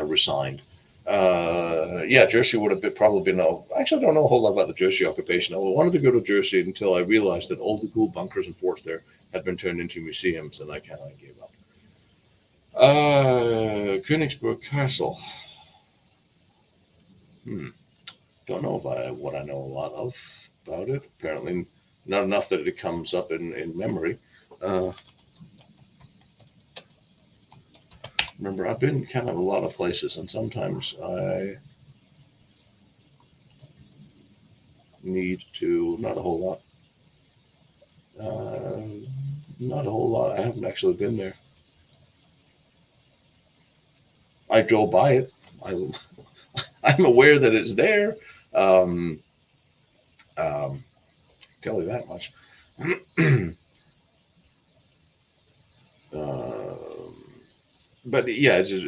resigned. Yeah, Jersey would have probably been. Actually, I don't know a whole lot about the Jersey occupation. I wanted to go to Jersey until I realized that all the cool bunkers and forts there had been turned into museums, and I kind of gave up. Königsberg Castle. Don't know what I know a lot of about it. Apparently, not enough that it comes up in memory. Uh, Remember, I've been kind of a lot of places, and sometimes I need to, not a whole lot. Uh, Not a whole lot. I haven't actually been there. I drove by it. I, I'm aware that it's there. Um, tell you that much. Um, but yeah, it's just,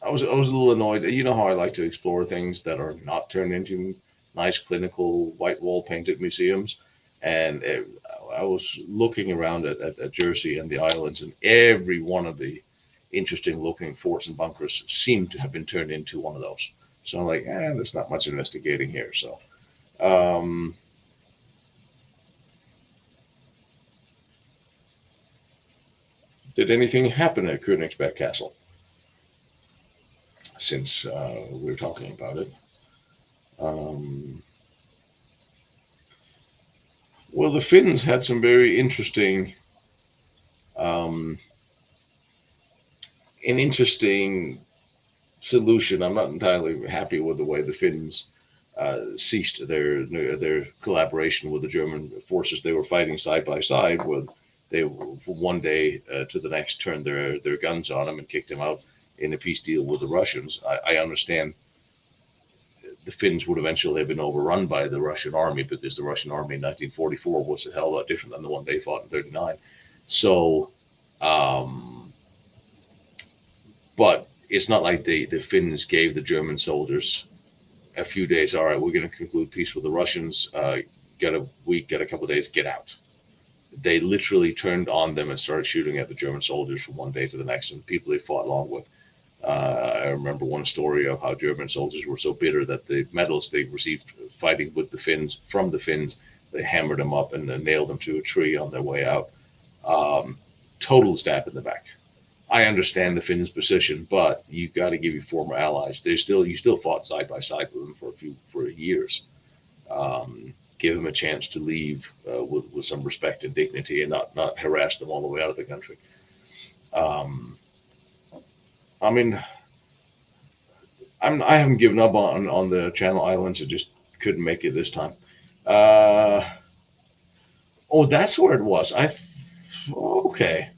I was a little annoyed. You know how I like to explore things that are not turned into nice clinical white wall painted museums, and I was looking around at Jersey and the islands, and every one of the interesting looking forts and bunkers seemed to have been turned into one of those. So I'm like, there's not much investigating here. So, um, did anything happen at Königsberg Castle since we're talking about it? Um, well, the Finns had some very um, interesting solution. I'm not entirely happy with the way the Finns ceased their collaboration with the German forces they were fighting side by side. With they from one day to the next turned their guns on them and kicked them out in a peace deal with the Russians. I understand the Finns would eventually have been overrun by the Russian army because the Russian army in 1944 was a hell of a lot different than the one they fought in 39. So, um, but it's not like the Finns gave the German soldiers a few days. All right, we're going to conclude peace with the Russians. Get a week, get a couple of days, get out. They literally turned on them and started shooting at the German soldiers from one day to the next, and the people they fought along with. I remember one story of how German soldiers were so bitter that the medals they received fighting with the Finns from the Finns, they hammered them up and nailed them to a tree on their way out. Um, Total stab in the back. I understand the Finns' position, but you got to give your former allies. You still fought side by side with them for years. Give them a chance to leave with some respect and dignity, and not harass them all the way out of the country. Um, I mean, I haven't given up on the Channel Islands. I just couldn't make it this time. Uh, oh, that's where it was. Okay.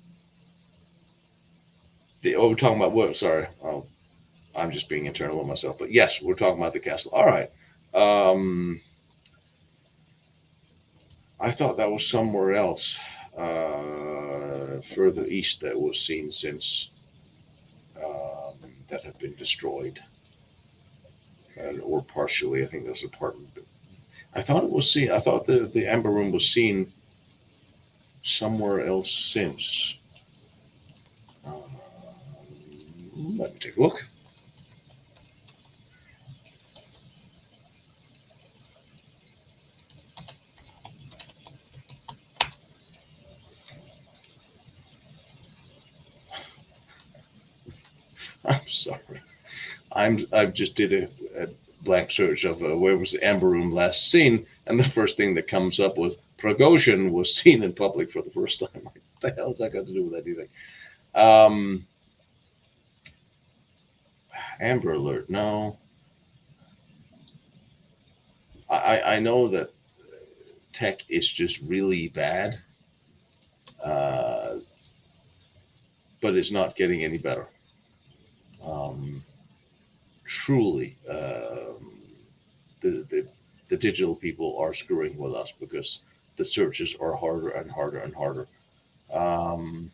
We're talking about what? Sorry, I'm just being internal with myself. But yes, we're talking about the castle. All right. Um, I thought that was somewhere else, further east, that was seen since that had been destroyed, or partially. I think there was a part. I thought it was seen. I thought the Amber Room was seen somewhere else since. Let me take a look. I'm sorry. I've just did a blank search of where was the Amber Room last seen, and the first thing that comes up was Prigozhin was seen in public for the first time. What the hell has that got to do with anything? Um, Amber Alert. No, I know that tech is just really bad, uh, but it's not getting any better. Um, Truly, the the digital people are screwing with us because the searches are harder and harder and harder. Um,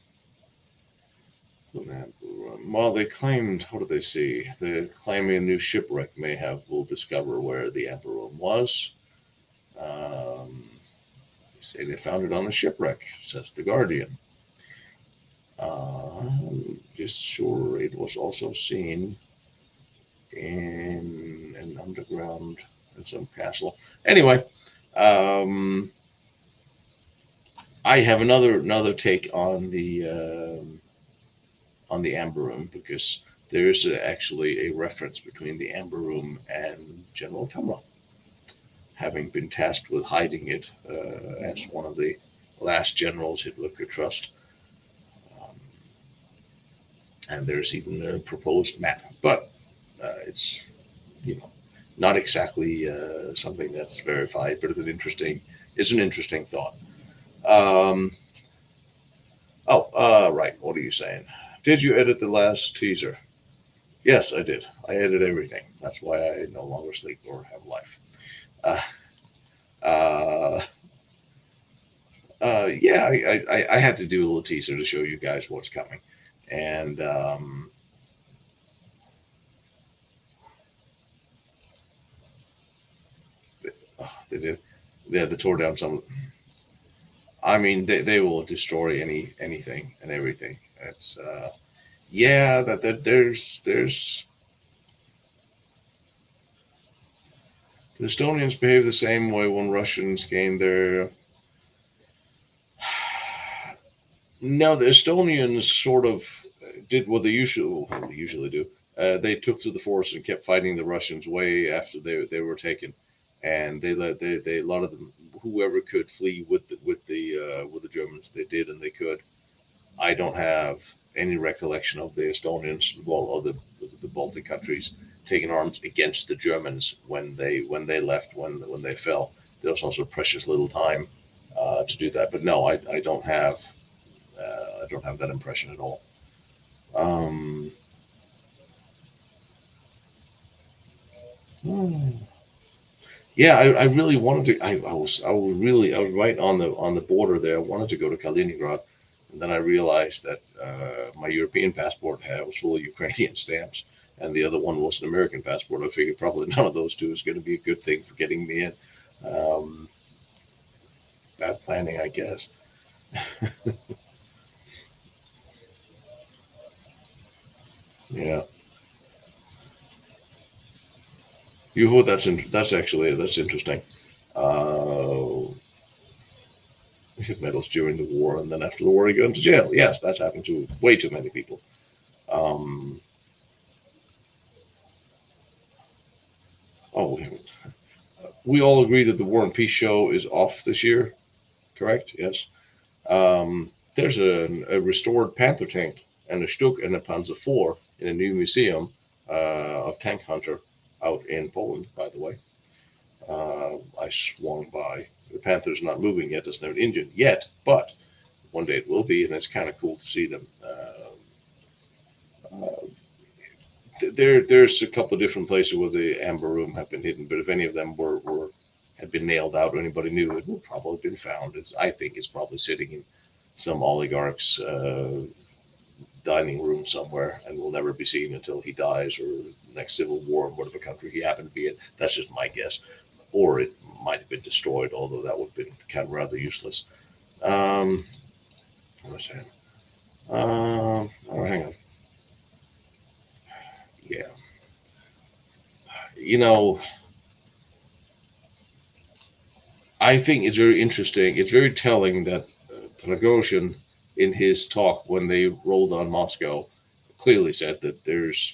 well, they claimed, what did they see? They're claiming a new shipwreck may have will discover where the Amber Room was. Um, they say they found it on a shipwreck, says the Guardian. Just sure it was also seen in an underground in some castle. Anyway, um, I have another take on the Amber Room because there is actually a reference between the Amber Room and General Kamla, having been tasked with hiding it as one of the last generals Hitler could trust. Um, and there's even a proposed map, but it's you know not exactly something that's verified, but it's an interesting thought. Um, right. What are you saying? Did you edit the last teaser? Yes, I did. I edit everything. That's why I no longer sleep or have life. Uh, uh, yeah, I had to do a little teaser to show you guys what's coming, and they did. Yeah, they tore down some. I mean, they will destroy anything and everything. It's yeah, that there's the Estonians behave the same way when Russians gain their. No, the Estonians sort of did what they usually do. They took to the forest and kept fighting the Russians way after they were taken, and they a lot of them whoever could flee with the Germans they did and they could. I don't have any recollection of the Estonians, well, of the Baltic countries taking arms against the Germans when they left when they fell. There was also precious little time to do that, but no, I don't have that impression at all. Um, hmm. Yeah, I really wanted to. I was right on the border there. I wanted to go to Kaliningrad, and then I realized that my European passport was full of Ukrainian stamps, and the other one was an American passport. I figured probably none of those two is going to be a good thing for getting me in. Um, Bad planning, I guess. Yeah, that's interesting. Uh, medals during the war, and then after the war, he got into jail. Yes, that's happened to way too many people. Um, oh, we all agree that the War and Peace show is off this year, correct? Yes. There's a restored Panther tank and a Stuck and a Panzer IV in a new museum of Tank Hunter out in Poland, by the way. I swung by. The Panther's not moving yet, doesn't have an engine yet, but one day it will be, and it's kind of cool to see them. Uh, there's a couple of different places where the amber room have been hidden, but if any of them were had been nailed out or anybody knew, it would probably have been found. I think it's probably sitting in some oligarch's dining room somewhere and will never be seen until he dies or the next civil war in whatever country he happened to be in. That's just my guess. Or it might have been destroyed, although that would have been kind of rather useless. What was I saying? Oh, hang on. Yeah. You know, I think it's very interesting. It's very telling that Prigozhin, in his talk when they rolled on Moscow, clearly said that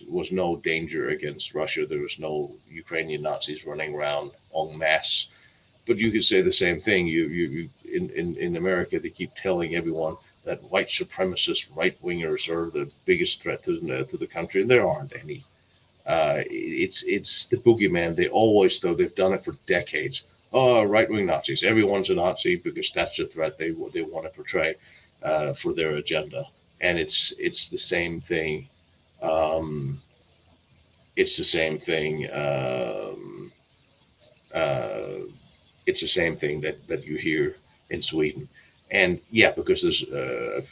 was no danger against Russia. There was no Ukrainian Nazis running around en masse. But you could say the same thing. You in America, they keep telling everyone that white supremacist right wingers are the biggest threat to the country, and there aren't any. It's the boogeyman. They always, though, they've done it for decades. Oh, right wing Nazis. Everyone's a Nazi because that's the threat they want to portray for their agenda. And it's the same thing. Um, it's the same thing. Uh, it's the same thing that you hear in Sweden. And yeah, because there's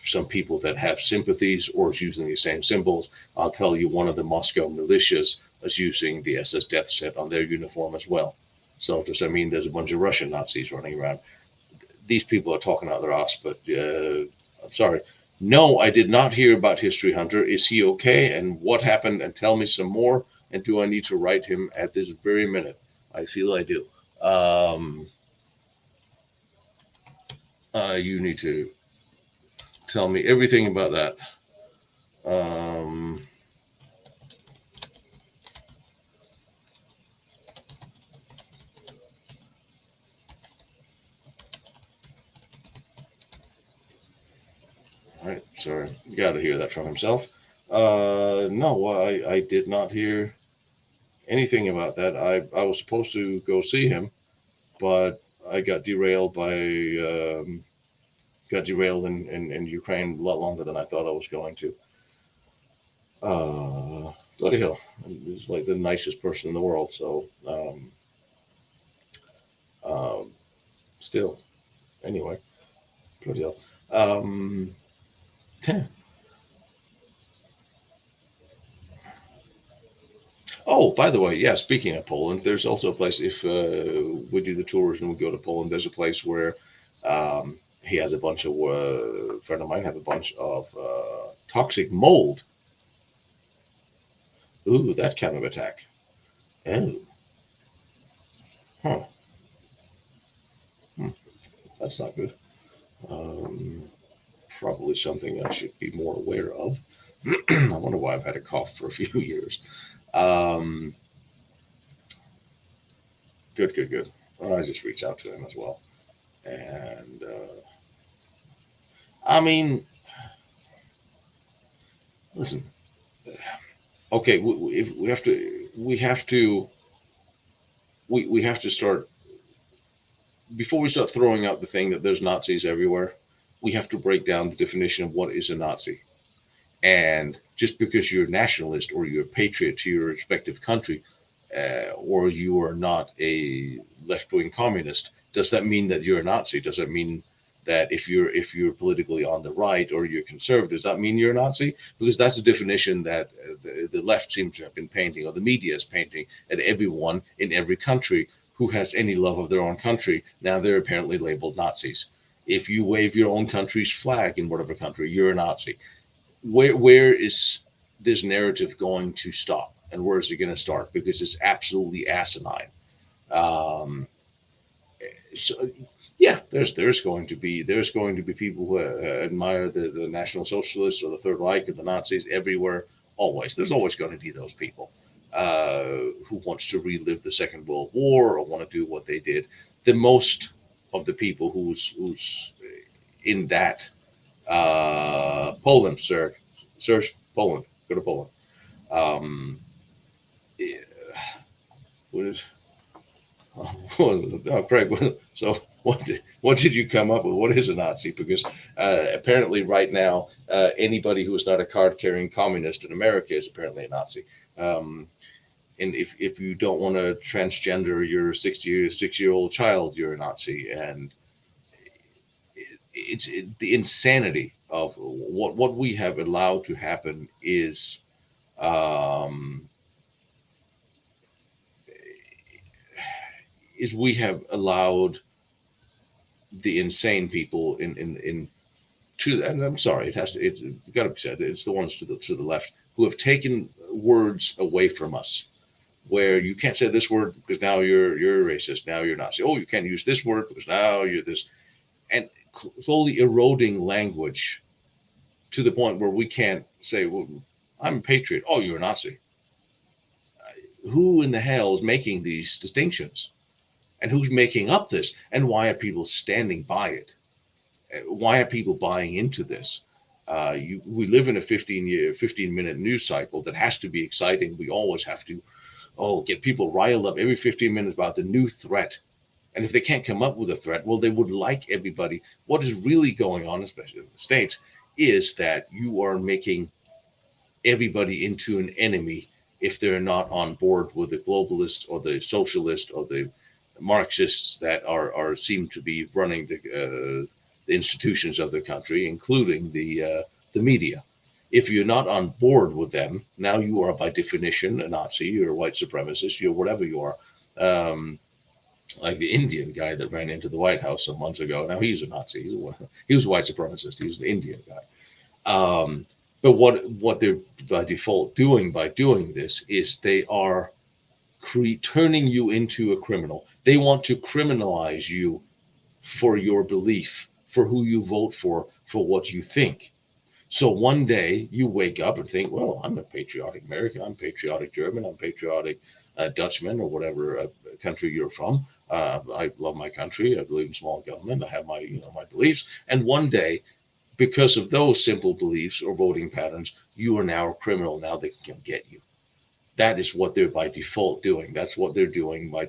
some people that have sympathies or is using the same symbols. I'll tell you, one of the Moscow militias is using the SS death set on their uniform as well. So does that mean there's a bunch of Russian Nazis running around? These people are talking out their ass, but I'm sorry. No, I did not hear about History Hunter. Is he okay? And what happened? And tell me some more. And do I need to write him at this very minute? I feel I do. You need to tell me everything about that. Um, all right, sorry, you got to hear that from himself. No, I did not hear anything about that. I was supposed to go see him, but I got derailed in Ukraine a lot longer than I thought I was going to. Bloody hell, he's like the nicest person in the world. So, um, still, anyway, bloody hell. Um, oh, by the way, yeah. Speaking of Poland, there's also a place. If we do the tours and we go to Poland, there's a place where he has a bunch of a friend of mine have a bunch of toxic mold. Ooh, that kind of attack. Oh, huh. Hmm, that's not good. Um, Probably something I should be more aware of. I wonder why I've had a cough for a few years. Um, Good, good, good. Well, I just reach out to him as well. And I mean, listen. Okay, if we have to start before we start throwing out the thing that there's Nazis everywhere. We have to break down the definition of what is a Nazi. And just because you're a nationalist or you're a patriot to your respective country, or you are not a left-wing communist, does that mean that you're a Nazi? Does that mean that if you're politically on the right or you're conservative, does that mean you're a Nazi? Because that's the definition that the left seems to have been painting, or the media is painting, at everyone in every country who has any love of their own country. Now they're apparently labeled Nazis. If you wave your own country's flag in whatever country, you're a Nazi. Where is this narrative going to stop, and where is it going to start? Because it's absolutely asinine. Um, so yeah, there's going to be people who admire the National Socialists or the Third Reich or the Nazis everywhere. Always, there's always going to be those people. who wants to relive the Second World War or want to do what they did. The most of the people who's in that Poland, sir, Serge, Poland, go to Poland. Um, eh, what is oh, Craig? So what did you come up with? What is a Nazi? Because apparently, right now, anybody who is not a card-carrying communist in America is apparently a Nazi. Um, and if you don't want to transgender your 66-year-old child, you're a Nazi. And the insanity of what we have allowed to happen um, is we have allowed the insane people in to, and I'm sorry, it's got to be said, it's the ones to the left who have taken words away from us, where you can't say this word because now you're a racist, now you're Nazi. Oh, you can't use this word because now you're this, and slowly eroding language to the point where we can't say, well, I'm a patriot. Oh, you're a Nazi. Who in the hell is making these distinctions? And who's making up this? And why are people standing by it? Why are people buying into this? We live in a 15-minute news cycle that has to be exciting. We always have to, get people riled up every 15 minutes about the new threat. And if they can't come up with a threat, well, they would like everybody. What is really going on, especially in the States, is that you are making everybody into an enemy if they're not on board with the globalist or the socialist or the Marxists that are seem to be running the institutions of the country, including the media. If you're not on board with them, now you are by definition a Nazi, you're a white supremacist, you're whatever you are. Like the Indian guy that ran into the White House some months ago. Now he's a Nazi. He was a white supremacist. He's an Indian guy. But what they're by default doing by doing this is they are turning you into a criminal. They want to criminalize you for your belief, for who you vote for what you think. So one day you wake up and think, well, I'm a patriotic American, I'm patriotic German, I'm patriotic Dutchman or whatever country you're from. I love my country. I believe in small government. I have my beliefs. And one day, because of those simple beliefs or voting patterns, you are now a criminal. Now they can get you. That is what they're by default doing. That's what they're doing by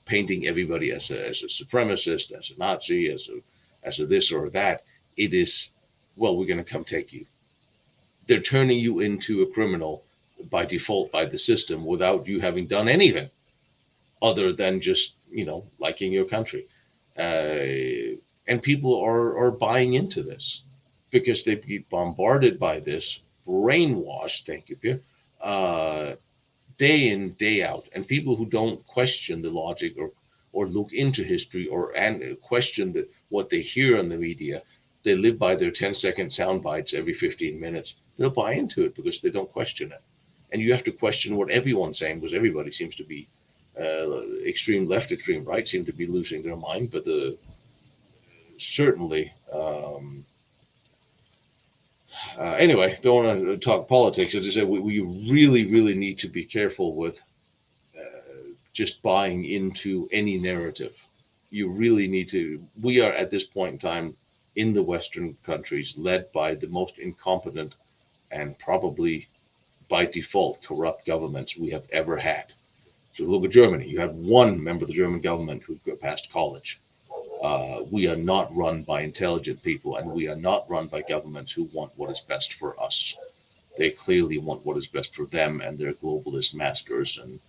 painting everybody as a supremacist, as a Nazi, as a this or that. It is, well, we're going to come take you. They're turning you into a criminal by default by the system without you having done anything other than just liking your country. And people are buying into this because they get bombarded by this, brainwashed. Thank you, Pierre. Day in, day out, and people who don't question the logic or look into history and question what they hear on the media, they live by their 10-second sound bites every 15 minutes. They'll buy into it because they don't question it. And you have to question what everyone's saying because everybody seems to be extreme left, extreme right, seem to be losing their mind. But certainly, anyway, don't want to talk politics. I just said we really, really need to be careful with just buying into any narrative. You really need to. We are at this point in time in the Western countries led by the most incompetent and probably by default corrupt governments we have ever had. So look at Germany. You have one member of the German government who passed college. We are not run by intelligent people, and we are not run by governments who want what is best for us. They clearly want what is best for them and their globalist masters, and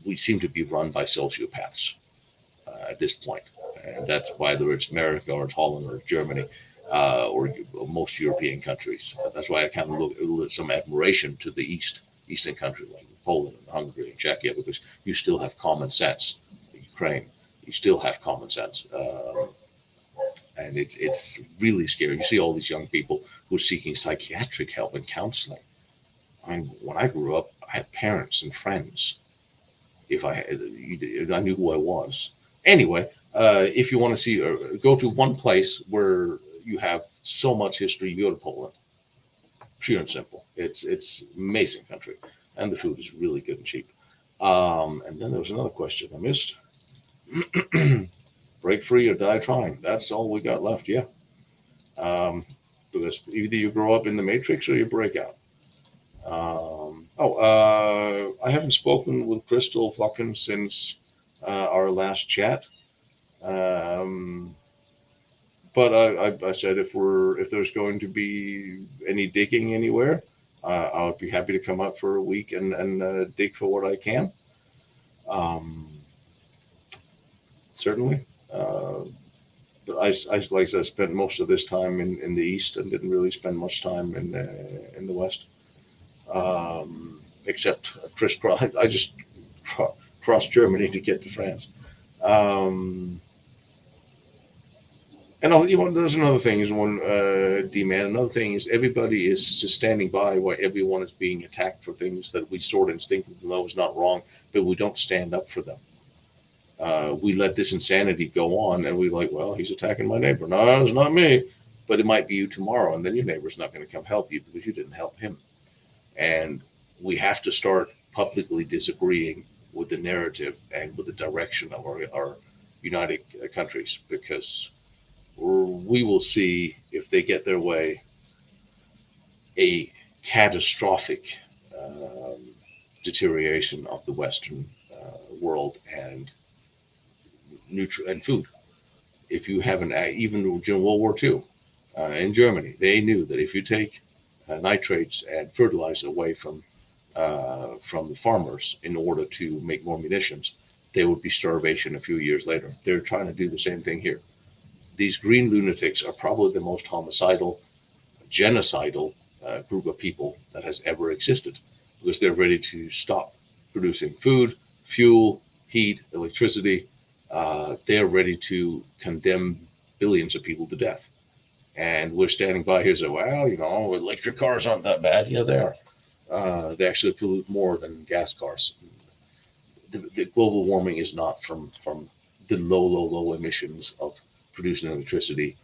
we seem to be run by sociopaths at this point. And that's whether it's America or it's Holland or Germany or most European countries. That's why I kind of look with some admiration to the Eastern countries like Poland and Hungary and Czechia, because you still have common sense. Ukraine, you still have common sense. And it's really scary. You see all these young people who are seeking psychiatric help and counseling. I mean, when I grew up, I had parents and friends. If I knew who I was. Anyway, if you want to see, go to one place where you have so much history, you go to Poland. Pure and simple. It's amazing country. and the food is really good and cheap. And then there was another question I missed. Break free or die trying. That's all we got left. Yeah. Um, because either you grow up in the matrix or you break out. I haven't spoken with Crystal fucking since our last chat. Um, but I said if there's going to be any digging anywhere, I'll be happy to come out for a week and dig for what I can. Um, certainly. But like I said, I spent most of this time in the east and didn't really spend much time in the west, except crisscross. I just crossed Germany to get to France. Um, and also, there's another thing is one demand. Another thing is everybody is just standing by while everyone is being attacked for things that we sort of instinctively know is not wrong, but we don't stand up for them. We let this insanity go on, and we like, well, he's attacking my neighbor. No, it's not me, but it might be you tomorrow, and then your neighbor's not going to come help you because you didn't help him. And we have to start publicly disagreeing with the narrative and with the direction of our united countries, because we will see, if they get their way, a catastrophic um, deterioration of the Western world and and food. If you have even during World War II in Germany, they knew that if you take nitrates and fertilizer away from the farmers in order to make more munitions, there would be starvation a few years later. They're trying to do the same thing here. These green lunatics are probably the most homicidal, genocidal group of people that has ever existed, because they're ready to stop producing food, fuel, heat, electricity. They're ready to condemn billions of people to death. And we're standing by here saying, well, electric cars aren't that bad. Yeah, they are. They actually pollute more than gas cars. The global warming is not from the low emissions of producing electricity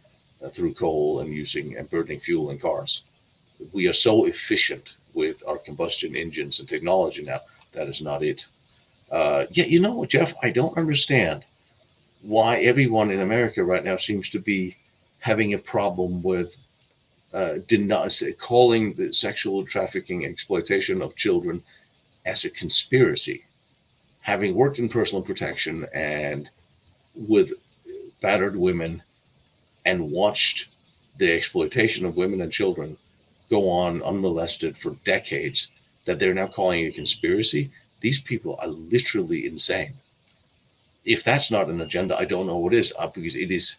through coal and using and burning fuel in cars. We are so efficient with our combustion engines and technology now. That is not it. Yeah, you know what, Jeff? I don't understand why everyone in America right now seems to be having a problem with calling the sexual trafficking and exploitation of children as a conspiracy. Having worked in personal protection and with battered women and watched the exploitation of women and children go on unmolested for decades, that they're now calling it a conspiracy, these people are literally insane. If that's not an agenda, I don't know what is, because it is.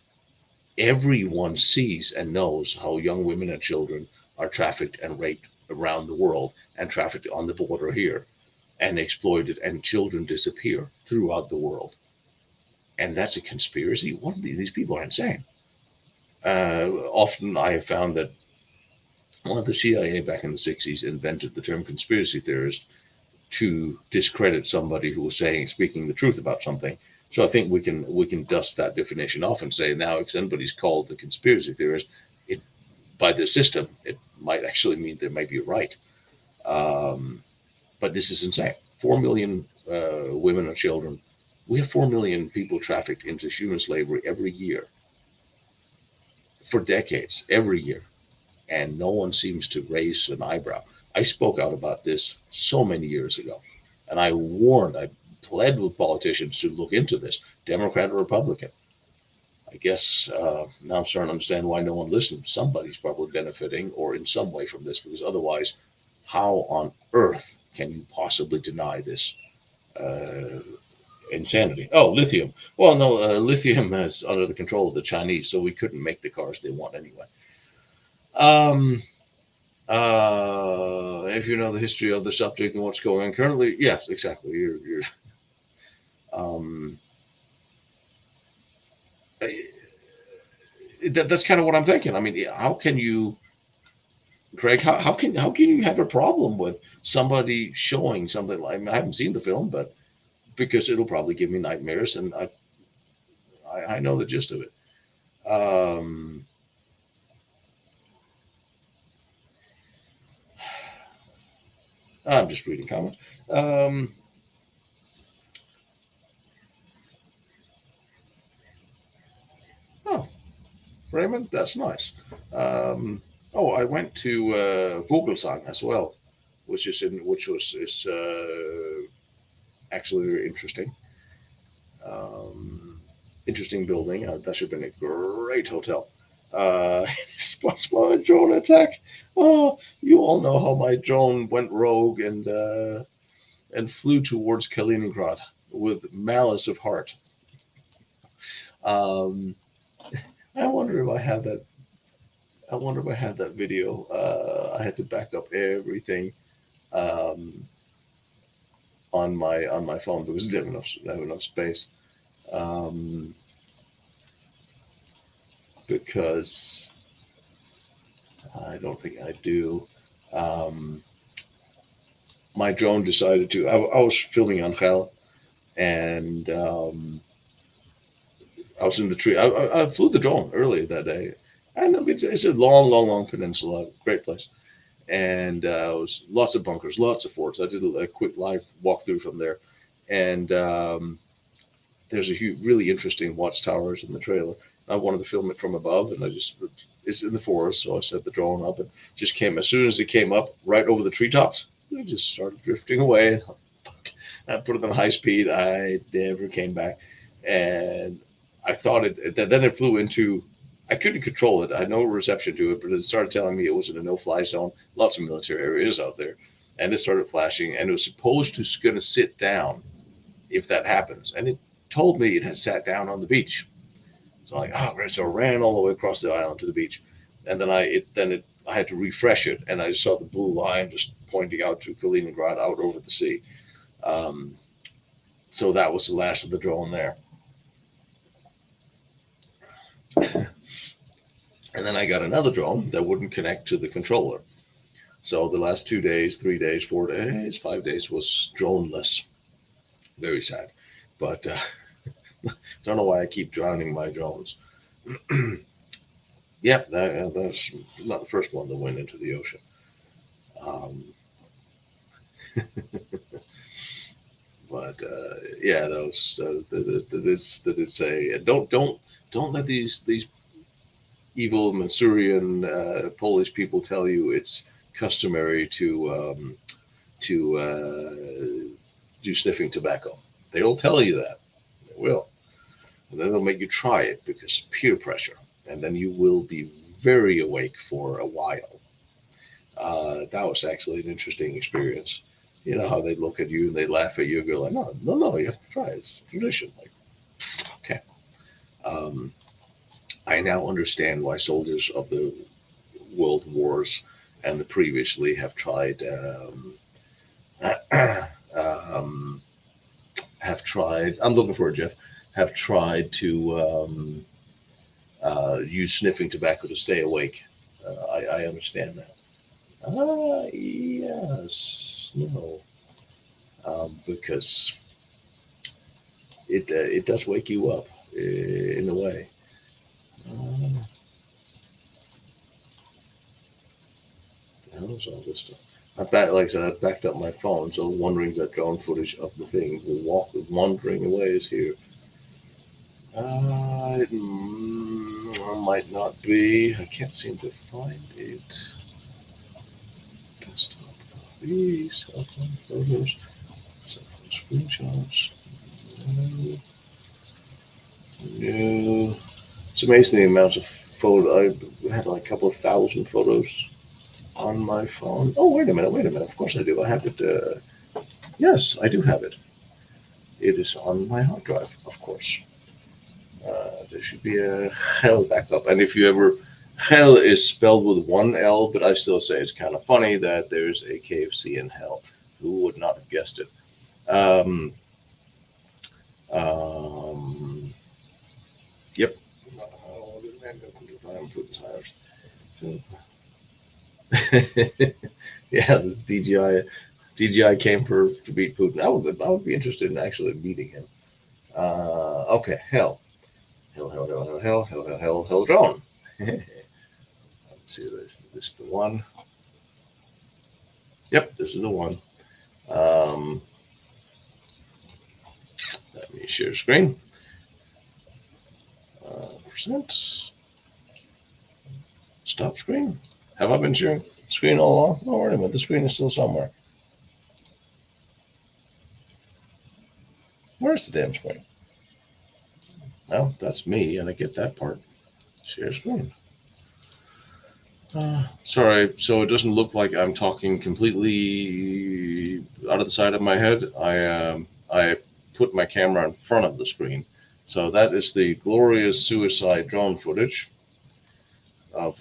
Everyone sees and knows how young women and children are trafficked and raped around the world, and trafficked on the border here, and exploited, and children disappear throughout the world. And that's a conspiracy? What are these people are insane. Often I have found that, well, the CIA back in the 60s invented the term conspiracy theorist to discredit somebody who was speaking the truth about something. So I think we can dust that definition off and say, now if anybody's called a conspiracy theorist, it by the system it might actually mean they might be right. Um, but this is insane. 4 million women and children. We have 4 million people trafficked into human slavery every year for decades, every year, and no one seems to raise an eyebrow. I spoke out about this so many years ago, and I pled with politicians to look into this, Democrat or Republican. I guess now I'm starting to understand why no one listened. Somebody's probably benefiting or in some way from this, because otherwise, how on earth can you possibly deny this uh, insanity? Oh, lithium. Well, no, lithium is under the control of the Chinese, so we couldn't make the cars they want anyway. Um, if you know the history of the subject and what's going on currently, yes, exactly. You're um, that's kind of what I'm thinking. I mean, how can you, Greg? How can you have a problem with somebody showing something like? I, mean, I haven't seen the film, but because it'll probably give me nightmares, and I know the gist of it. Um, I'm just reading comments. Um, oh, Raymond, that's nice. Um, oh, I went to Vogelsang as well, which was is actually very interesting. Um, Interesting building. That should have been a great hotel. Response by a drone attack. Oh, you all know how my drone went rogue and flew towards Kaliningrad with malice of heart. Um, I wonder if I have that. I wonder if I had that video. I had to back up everything um, on my phone because it didn't have enough space. Um, because I don't think I do. Um, my drone decided to. I was filming on Hell, and I was in the tree. I flew the drone earlier that day, and I mean, it's a long, long, long peninsula. Great place, and it was lots of bunkers, lots of forts. I did a quick live walkthrough from there, and there's a huge, really interesting watchtowers in the trailer. I wanted to film it from above, and it's in the forest, so I set the drone up and just came as soon as it came up right over the treetops. It just started drifting away. I put it on high speed. I never came back, and I thought it. Then it flew into. I couldn't control it. I had no reception to it, but it started telling me it was in a no-fly zone. Lots of military areas out there, and it started flashing. And it was supposed to going to sit down if that happens, and it told me it had sat down on the beach. So I'm like, oh, great. So I ran all the way across the island to the beach, and I had to refresh it, and I saw the blue line just pointing out to Kaliningrad out over the sea. Um, so that was the last of the drone there. And then I got another drone that wouldn't connect to the controller. So the last 2 days, 3 days, 4 days, 5 days was droneless. Very sad. But don't know why I keep drowning my drones. Yeah, that's not the first one that went into the ocean. Um, but yeah, those that is a don't let these evil Masurian Polish people tell you it's customary to do sniffing tobacco. They'll tell you that. They will. And then they'll make you try it because of peer pressure. And then you will be very awake for a while. That was actually an interesting experience. You know how they look at you and they laugh at you and go like, no, no, no, you have to try it. It's tradition. Like, okay. Um, I now understand why soldiers of the world wars and the previously have tried um, have tried. I'm looking for it, Jeff. Have tried to use sniffing tobacco to stay awake. I understand that. Yes, no, because it does wake you up in a way. Uh, the hell is all this stuff? Like I said, I backed up my phone, so wondering that drone footage of the thing, wandering away is here. It might not be. I can't seem to find it. Desktop copy, cell phone photos, cell phone screenshots. No, no. It's amazing the amount of photo. I had like a couple of thousand photos on my phone. Oh, wait a minute, wait a minute. Of course I do. I have it. Yes, I do have it. It is on my hard drive, of course. There should be a hell backup. And if you ever, hell is spelled with one L, but I still say it's kind of funny that there's a KFC in hell. Who would not have guessed it? Um, um, yep. I'm putting tires. So, yeah, this DJI. DJI came to beat Putin. I would be interested in actually meeting him. Okay, hell, drone. Let's see, this is the one. Yep, this is the one. Um, Let me share screen. Percent. Stop screen. Have I been sharing screen all along? Oh, wait a minute. The screen is still somewhere. Where's the damn screen? Well, that's me, and I get that part. Share screen. Sorry, so it doesn't look like I'm talking completely out of the side of my head. I put my camera in front of the screen. So that is the glorious suicide drone footage of.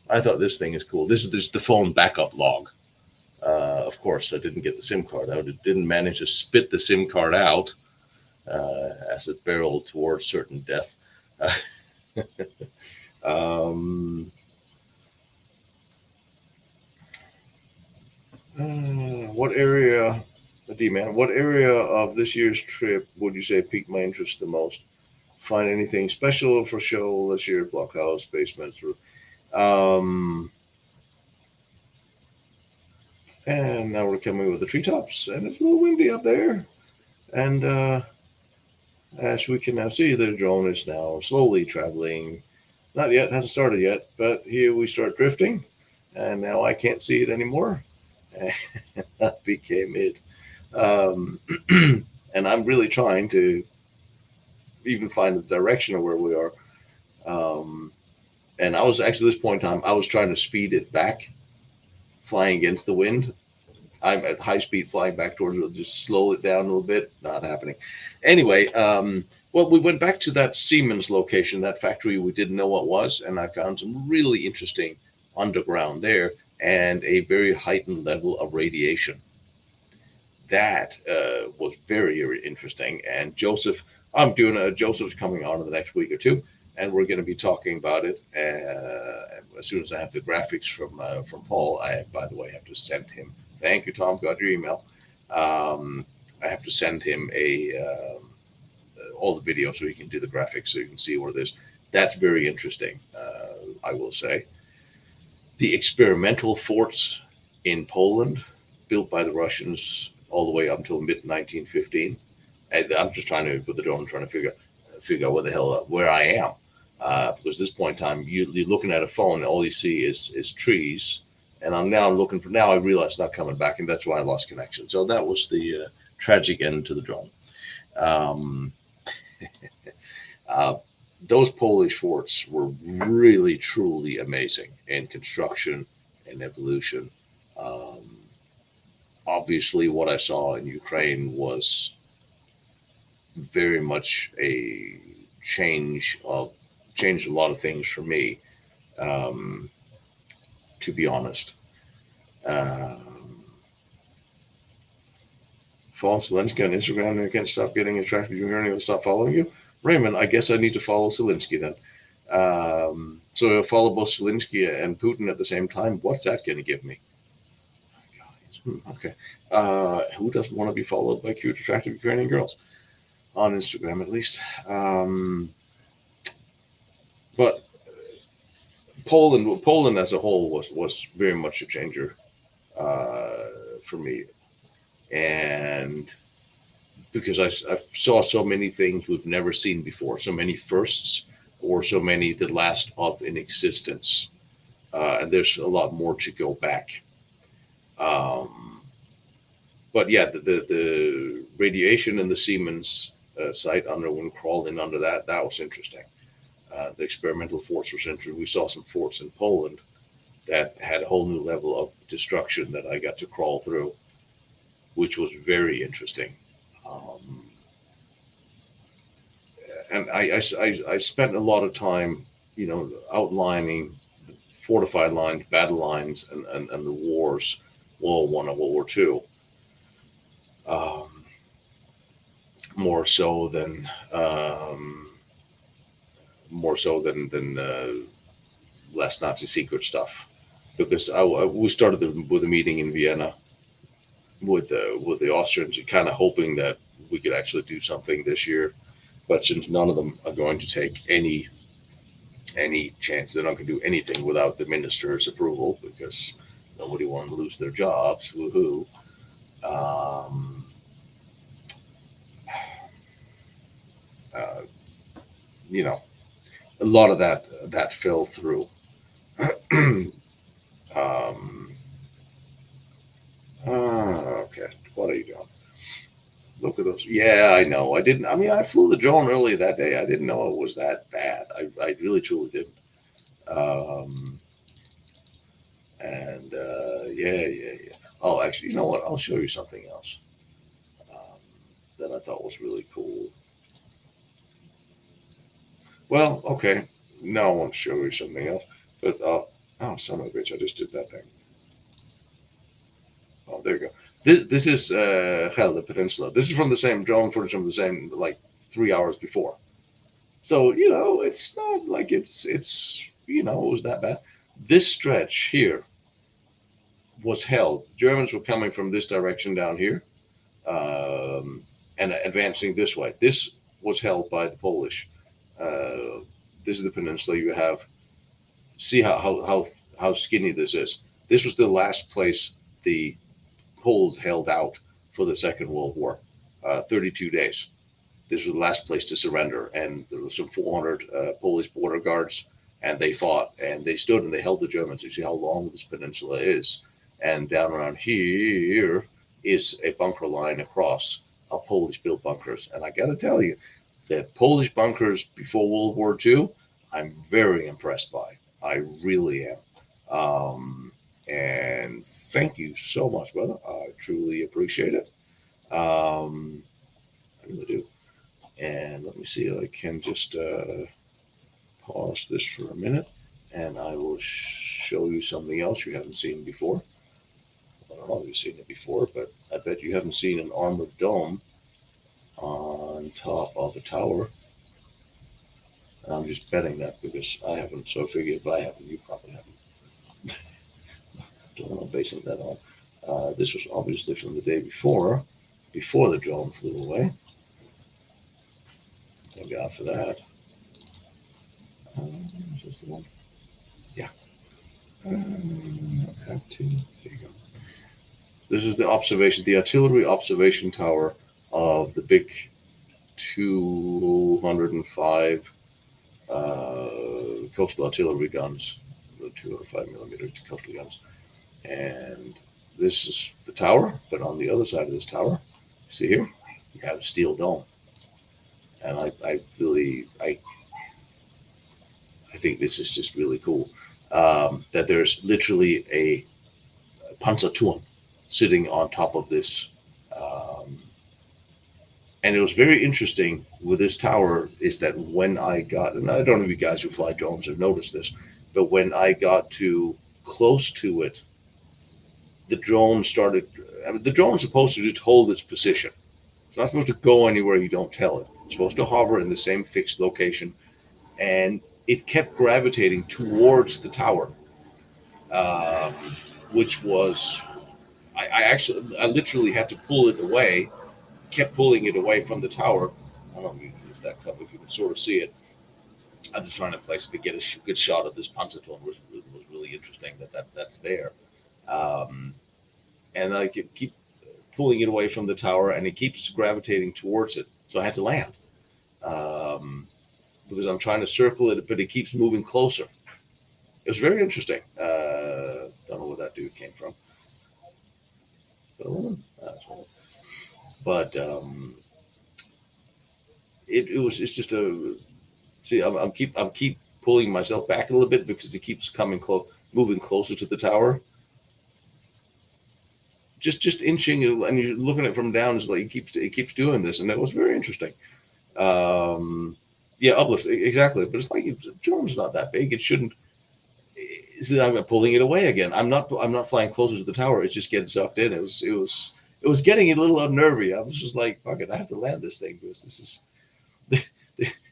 I thought this thing is cool. This is the phone backup log. Of course, I didn't get the SIM card out. It didn't manage to spit the SIM card out as it barreled towards certain death. um, what area, D-Man, what area of this year's trip would you say piqued my interest the most? Find anything special for show this year? Blockhouse, basement, through. Um, and now we're coming with the treetops, and it's a little windy up there. And as we can now see, the drone is now slowly traveling. Not yet, hasn't started yet, but here we start drifting, and now I can't see it anymore. That became it. Um, and I'm really trying to even find the direction of where we are. Um, and I was actually at this point in time, I was trying to speed it back, flying against the wind. I'm at high speed flying back towards it, just slow it down a little bit. Not happening. Anyway, well, we went back to that Siemens location, that factory we didn't know what was, and I found some really interesting underground there and a very heightened level of radiation. That was very, very interesting. And Joseph, I'm doing a Joseph's coming on in the next week or two, and we're going to be talking about it. As soon as I have the graphics from Paul, I by the way have to send him. Thank you, Tom. Got your email. I have to send him all the videos so he can do the graphics, so you can see where this. That's very interesting. I will say the experimental forts in Poland, built by the Russians all the way up until mid 1915. I'm just trying to with the drone, trying to figure out where the hell where I am, because at this point in time, you're looking at a phone, all you see is trees, and I'm now looking for. Now I realize it's not coming back, and that's why I lost connection. So that was the tragic end to the drone. Um, uh, those Polish forts were really, truly amazing in construction and evolution. Um, Obviously, what I saw in Ukraine was very much a change of changed a lot of things for me. Um, to be honest, um, follow Zelensky on Instagram. And I can't stop getting attracted to you. Hearing, stop following you, Raymond. I guess I need to follow Zelensky then. So I follow both Zelensky and Putin at the same time. What's that going to give me? Okay. Who doesn't want to be followed by cute, attractive Ukrainian girls? On Instagram, at least. But Poland as a whole was very much a changer for me, and because I saw so many things we've never seen before, so many firsts, or so many that last up in existence, and there's a lot more to go back. Um, but yeah, the radiation in the Siemens site under when crawling under that was interesting. The experimental forts was interesting. We saw some forts in Poland that had a whole new level of destruction that I got to crawl through, which was very interesting. Um, and I spent a lot of time, outlining fortified lines, battle lines, and the wars, World War I and World War II. Um, more so than less Nazi secret stuff, because we started with a meeting in Vienna with the Austrians, kind of hoping that we could actually do something this year. But since none of them are going to take any chance, they're not going to do anything without the minister's approval, because Nobody wanted to lose their jobs. Woohoo! Um, uh, you know, a lot of that fell through. um, okay, what are you doing? Look at those. Yeah, I know. I didn't. I mean, I flew the drone earlier that day. I didn't know it was that bad. I really truly didn't. Um, and yeah. Oh, actually, you know what? I'll show you something else um, that I thought was really cool. Well, okay. Now I want to show you something else. But oh, son of a bitch! I just did that thing. Oh, there you go. This is hell, the peninsula. This is from the same drone footage from the same like 3 hours before. So it's not like it's it was that bad. This stretch here was held. Germans were coming from this direction down here and advancing this way. This was held by the Polish. Uh, this is the peninsula. You have see how skinny this is. This was the last place the Poles held out for the Second World War. 32 days. This was the last place to surrender, and there was some 400 Polish border guards, and they fought and they stood and they held the Germans. You see how long this peninsula is, and down around here is a bunker line across of Polish-built bunkers. And I got to tell you, the Polish bunkers before World War II, I'm very impressed by. I really am. And thank you so much, brother. I truly appreciate it. I really do. And let me see if I can just pause this for a minute and I will show you something else you haven't seen before. I don't know if you've seen it before, but I bet you haven't seen an armored dome on top of a tower. And I'm just betting that because I haven't, so I figured if I haven't, you probably haven't. Don't know what I'm basing that on. This was obviously from the day before the drone flew away. Thank God for that. Is this the one? Yeah. Have to. There you go. This is the artillery observation tower of the big 205 coastal artillery guns, the 205 millimeter coastal guns. And this is the tower, but on the other side of this tower, see here, you have a steel dome. And I think this is just really cool. That there's literally a Panzerturm sitting on top of this. And it was very interesting with this tower is that when I got, and I don't know if you guys who fly drones have noticed this, but when I got too close to it, the drone started, the drone's supposed to just hold its position. It's not supposed to go anywhere you don't tell it. It's supposed to hover in the same fixed location. And it kept gravitating towards the tower, which was, I literally had to pull it away, kept pulling it away from the tower. I don't know if you can use that cover, if you can sort of see it. I'm just trying to place it to get a good shot of this Panzerturm, which was really interesting that's there. Um, and I keep pulling it away from the tower, and it keeps gravitating towards it. So I had to land because I'm trying to circle it, but it keeps moving closer. It was very interesting. Don't know where that dude came from. But a woman? That's one. But it's just a see. I'm keep pulling myself back a little bit because it keeps coming close, moving closer to the tower. Just inching, and you're looking at it from down. It's like it keeps doing this, and it was very interesting. Yeah, uplift exactly. But it's like the drone's not that big. It shouldn't. See, I'm pulling it away again. I'm not flying closer to the tower. It's just getting sucked in. It was getting a little unnervy. I was just like, fuck it, I have to land this thing because this is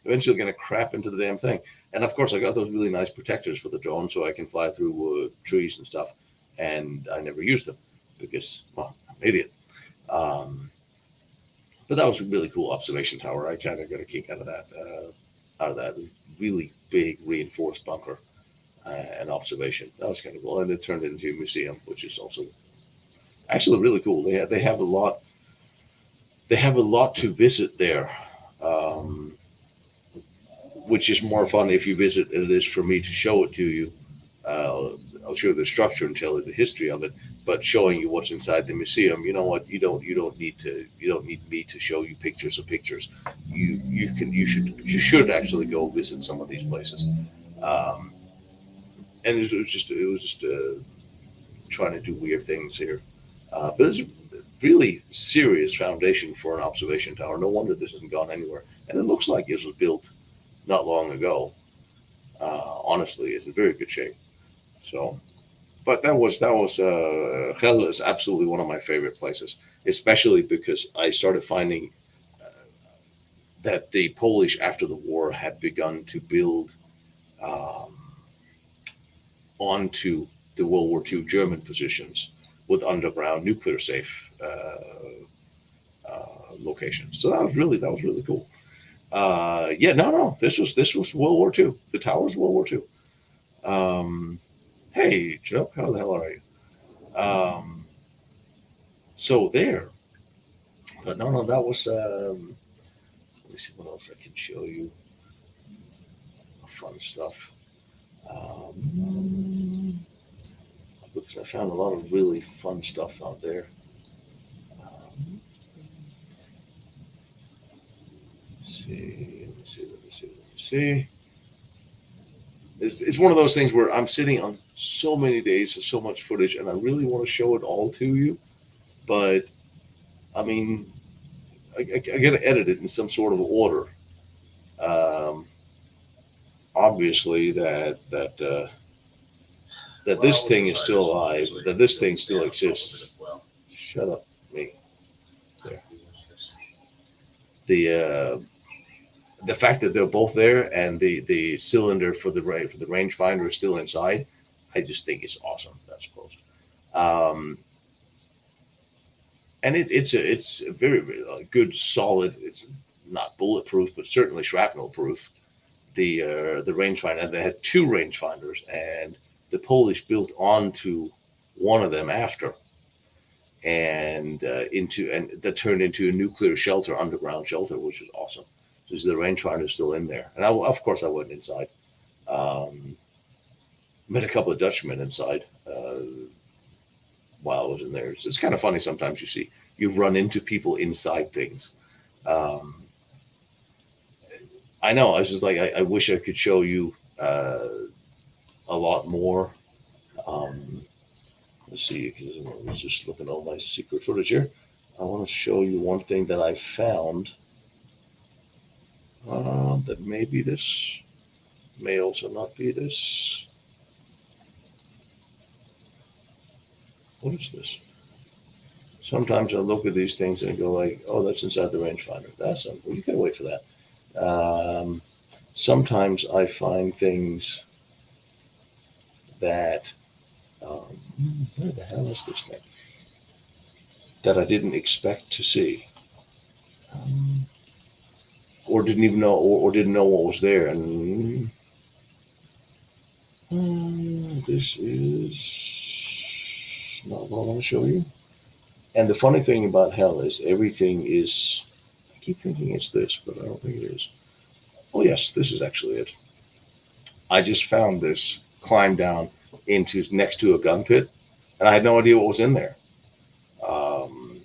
eventually going to crap into the damn thing. And of course, I got those really nice protectors for the drone so I can fly through trees and stuff. And I never used them because, well, I'm an idiot. But that was a really cool observation tower. I kind of got a kick out of that really big reinforced bunker. an observation. That was kind of cool, and it turned into a museum, which is also actually really cool. They have a lot. They have a lot to visit there, um, which is more fun if you visit than it is for me to show it to you. Uh, I'll show you the structure and tell you the history of it, but showing you what's inside the museum, you know what? You don't need me to show you pictures of pictures. You should actually go visit some of these places. Um, and it was just trying to do weird things here. But it's a really serious foundation for an observation tower. No wonder this hasn't gone anywhere. And it looks like it was built not long ago. Honestly, it's in very good shape. So, but Hell is absolutely one of my favorite places, especially because I started finding that the Polish after the war had begun to build um, onto the World War II German positions with underground nuclear safe locations. So that was really cool. Yeah, no, this was World War II. The tower's World War II. Hey, Joe, how the hell are you? Um, so there, but no, that was. Let me see what else I can show you. Fun stuff. Because I found a lot of really fun stuff out there. Um, let's see, let me see, let me see, let me see. It's one of those things where I'm sitting on so many days of so much footage, and I really want to show it all to you. But I mean, I got to edit it in some sort of order. Um, Obviously, that this thing is still alive, that this thing still exists. Shut up, me. There. The fact that they're both there and the cylinder for the rangefinder is still inside, I just think it's awesome. That's close. Um, and it's a very, very good, solid. It's not bulletproof, but certainly shrapnel proof. The rangefinder. They had two rangefinders, and the Polish built onto one of them after, and that turned into a nuclear shelter, underground shelter, which is awesome. So the rangefinder is still in there, and of course I went inside. Um, Met a couple of Dutchmen inside while I was in there. It's kind of funny sometimes you run into people inside things. Um, I know. I was just like, I wish I could show you a lot more. Um, let's see, because I was just looking at all my secret footage here. I want to show you one thing that I found that may be this, may also not be this. What is this? Sometimes I look at these things and go like, oh, that's inside the rangefinder. That's well, you gotta wait for that. Sometimes I find things that where the hell is this thing that I didn't expect to see, um, or didn't even know, or didn't know what was there. And this is not what I want to show you. And the funny thing about hell is everything is. I keep thinking it's this, but I don't think it is. Oh yes, this is actually it. I just found this, climbed down into next to a gun pit, and I had no idea what was in there. Um,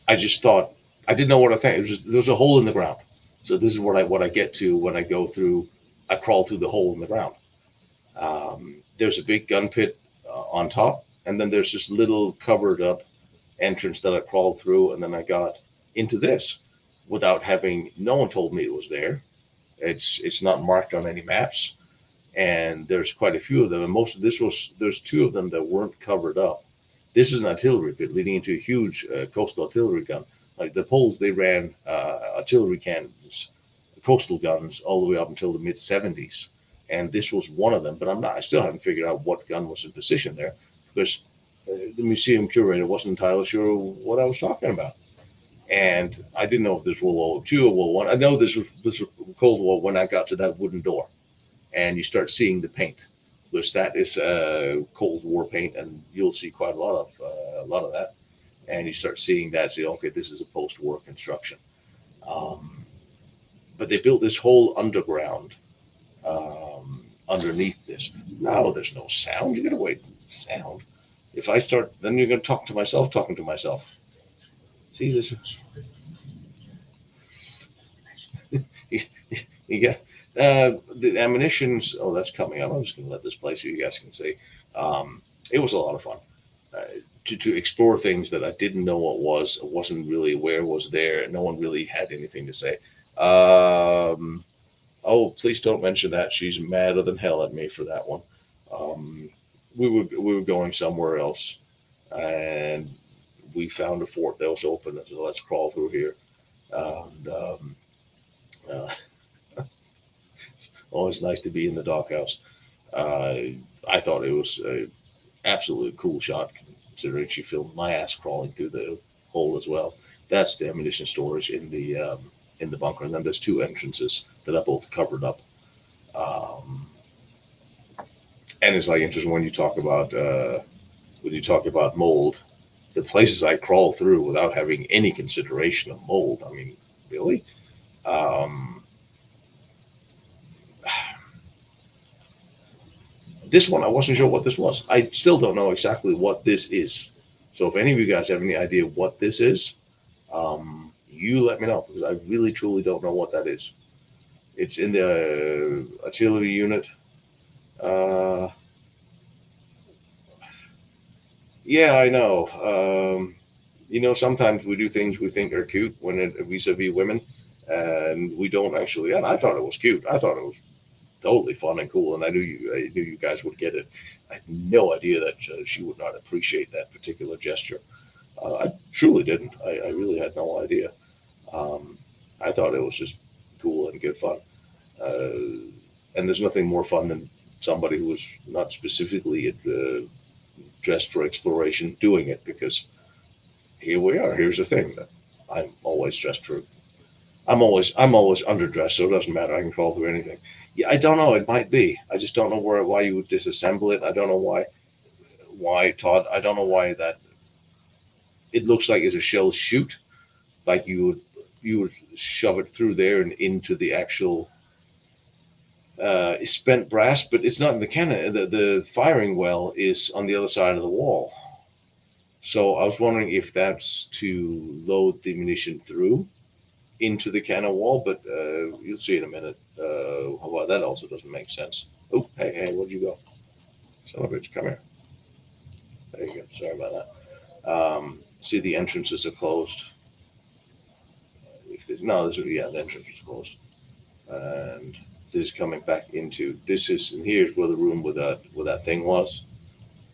I just thought I didn't know what I think. It was just, there was a hole in the ground. So this is what I get to when I go through. I crawl through the hole in the ground. There's a big gun pit on top, and then there's this little covered up entrance that I crawled through, and then I got into this without having. No one told me it was there. It's not marked on any maps, and there's quite a few of them. And most of this was there's two of them that weren't covered up. This is an artillery pit leading into a huge coastal artillery gun. Like the Poles, they ran artillery cannons, coastal guns, all the way up until the mid '70s, and this was one of them. But I'm not. I still haven't figured out what gun was in position there because the museum curator wasn't entirely sure what I was talking about. And I didn't know if this was World War II or World War One. I know this was Cold War when I got to that wooden door, and you start seeing the paint. Which that is Cold War paint, and you'll see quite a lot of that. And you start seeing that, say, okay, this is a post-war construction. Um, but they built this whole underground underneath this. No, there's no sound. You gotta wait. Sound. If I start, then you're gonna talk to myself, talking to myself. See this? You got the ammunitions. Oh, that's coming up. I'm just gonna let this play so you guys can see. It was a lot of fun to explore things that I didn't know what was. I wasn't really aware was there. No one really had anything to say. Um, Oh, please don't mention that. She's madder than hell at me for that one. Um, we were going somewhere else, and we found a fort that was open. I said, "Let's crawl through here." And uh, it's always nice to be in the doghouse. Uh, I thought it was an absolute cool shot, considering she filmed my ass crawling through the hole as well. That's the ammunition storage in the bunker, and then there's two entrances that are both covered up. Um, and it's like interesting when you talk about mold, the places I crawl through without having any consideration of mold. I mean, really, um, this one I wasn't sure what this was. I still don't know exactly what this is. So if any of you guys have any idea what this is, you let me know because I really truly don't know what that is. It's in the artillery unit. Uh, yeah, I know. Sometimes we do things we think are cute when it vis-a-vis women, and we don't actually. And I thought it was cute. I thought it was totally fun and cool, and I knew you guys would get it. I had no idea that she would not appreciate that particular gesture. I truly didn't. I really had no idea. Um, I thought it was just cool and good fun. And there's nothing more fun than somebody who was not specifically dressed for exploration doing it because here we are. Here's the thing that I'm always dressed for. I'm always underdressed, so it doesn't matter. I can crawl through anything. Yeah, I don't know. It might be. I just don't know why you would disassemble it. I don't know why Todd. I don't know why that. It looks like it's a shell chute, like you would shove it through there and into the actual spent brass, but it's not in the cannon. The firing well is on the other side of the wall. So I was wondering if that's to load the munition through into the cannon wall, but you'll see in a minute. Well, that also doesn't make sense. Oh, hey, where'd you go? Son of a bitch, come here. There you go. Sorry about that. See, the entrances are closed. No, the entrance is closed, and this is coming back into this is and here's where the room where that thing was.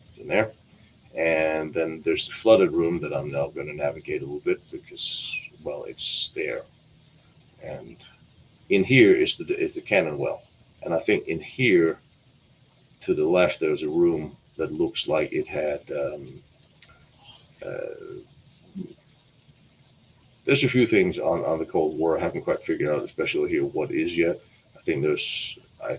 It's in there, and then there's the flooded room that I'm now going to navigate a little bit because well, it's there, and in here is the cannon well, and I think in here to the left there's a room that looks like it had. Uh, there's a few things on the Cold War I haven't quite figured out, especially here what is yet. I think I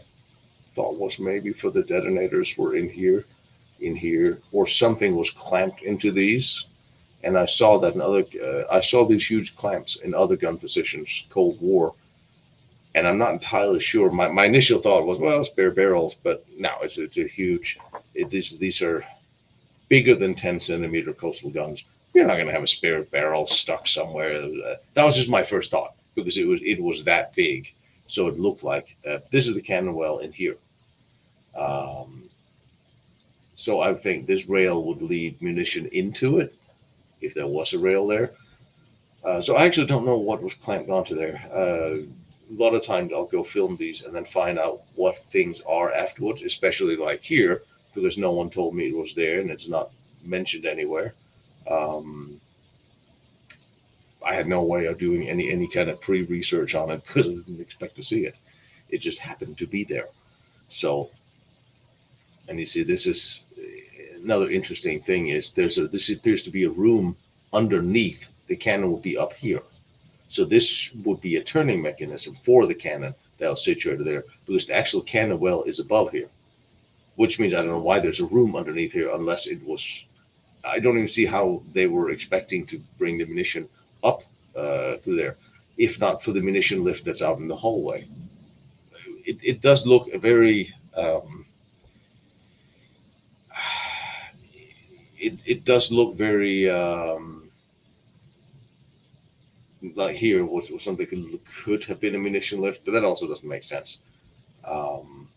thought was maybe for the detonators were in here, or something was clamped into these. And I saw these huge clamps in other gun positions, Cold War, and I'm not entirely sure. My initial thought was, well, spare barrels, but no, it's a huge. These are bigger than 10 centimeter coastal guns. You're not going to have a spare barrel stuck somewhere. That was just my first thought because it was that big, so it looked like this is the cannon well in here. Um, so I think this rail would lead munition into it if there was a rail there. So I actually don't know what was clamped onto there. A lot of times I'll go film these and then find out what things are afterwards, especially like here because no one told me it was there and it's not mentioned anywhere. Um, I had no way of doing any kind of pre-research on it because I didn't expect to see it. It just happened to be there. So, and you see, this is another interesting thing is this appears to be a room underneath the cannon will be up here. So this would be a turning mechanism for the cannon that was situated there because the actual cannon well is above here. which means I don't know why there's a room underneath here unless it was. I don't even see how they were expecting to bring the munition up through there, if not for the munition lift that's out in the hallway. It does look very. It does look very like here was something could have been a munition lift, but that also doesn't make sense. Um,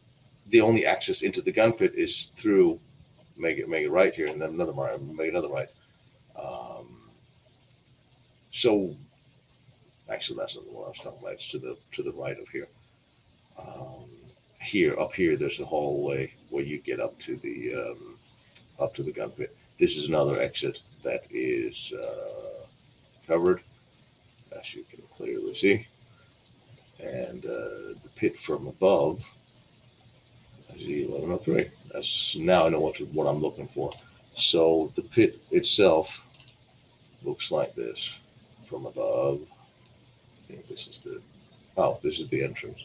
the only access into the gun pit is through make it right here, and then another right, make another right. Um, so actually, that's not the one I was talking about. It's to the right of here. Um, here up here, there's a hallway where you get up to the gun pit. This is another exit that is covered, as you can clearly see, and the pit from above. I see 1103. That's now I know what I'm looking for. So the pit itself looks like this from above. I think this is this is the entrance.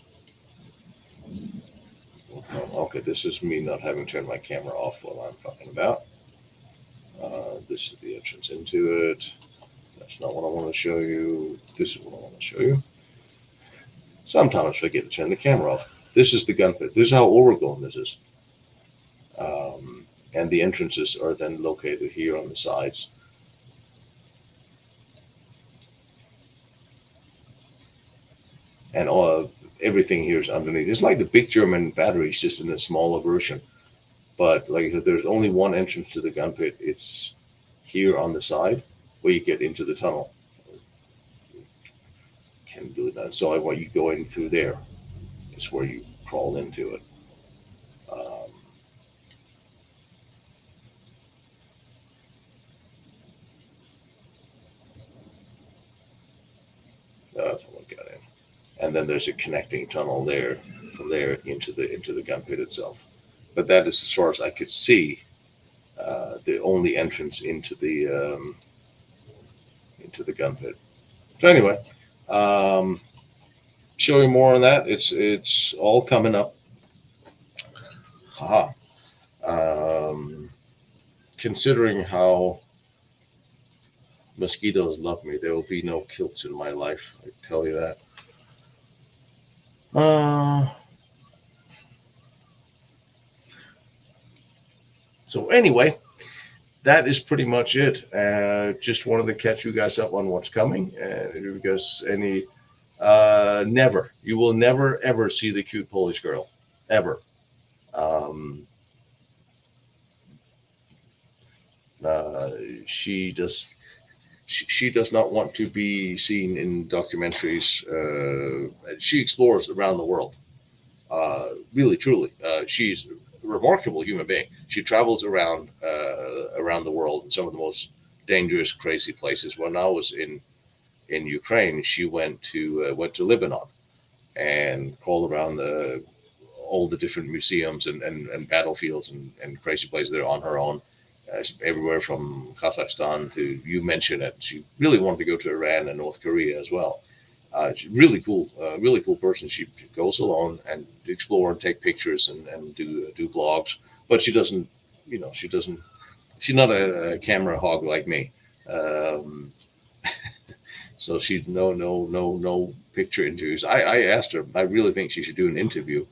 Oh, okay, this is me not having turned my camera off while I'm talking about. This is the entrance into it. That's not what I want to show you. This is what I want to show you. Sometimes I forget to turn the camera off. This is the gun pit. This is how overgrown this is. And the entrances are then located here on the sides. And everything here is underneath. It's like the big German batteries, just in a smaller version. But like I said, there's only one entrance to the gun pit. It's here on the side where you get into the tunnel. Can do that. So what you go in through there is where you crawl into it. Um, that's how I got in. And then there's a connecting tunnel there from there into the gun pit itself. But that is as far as I could see the only entrance into the gun pit. So anyway, um, showing more on that. It's all coming up. Haha. Um, Considering how mosquitoes love me, there will be no kilts in my life. I tell you that. So anyway, that is pretty much it. Just wanted to catch you guys up on what's coming. Because never, you will never ever see the cute Polish girl, ever. Um, uh, she does. She does not want to be seen in documentaries. She explores around the world. Really, truly, she's a remarkable human being. She travels around the world in some of the most dangerous, crazy places. When I was in Ukraine, she went to Lebanon and crawled around all the different museums and battlefields and crazy places there on her own. Everywhere from Kazakhstan to, you mentioned it. She really wanted to go to Iran and North Korea as well. She's really cool person. She goes alone and explore and take pictures and do blogs. But she doesn't, she doesn't. She's not a camera hog like me. Um, so she no picture interviews. I asked her. I really think she should do an interview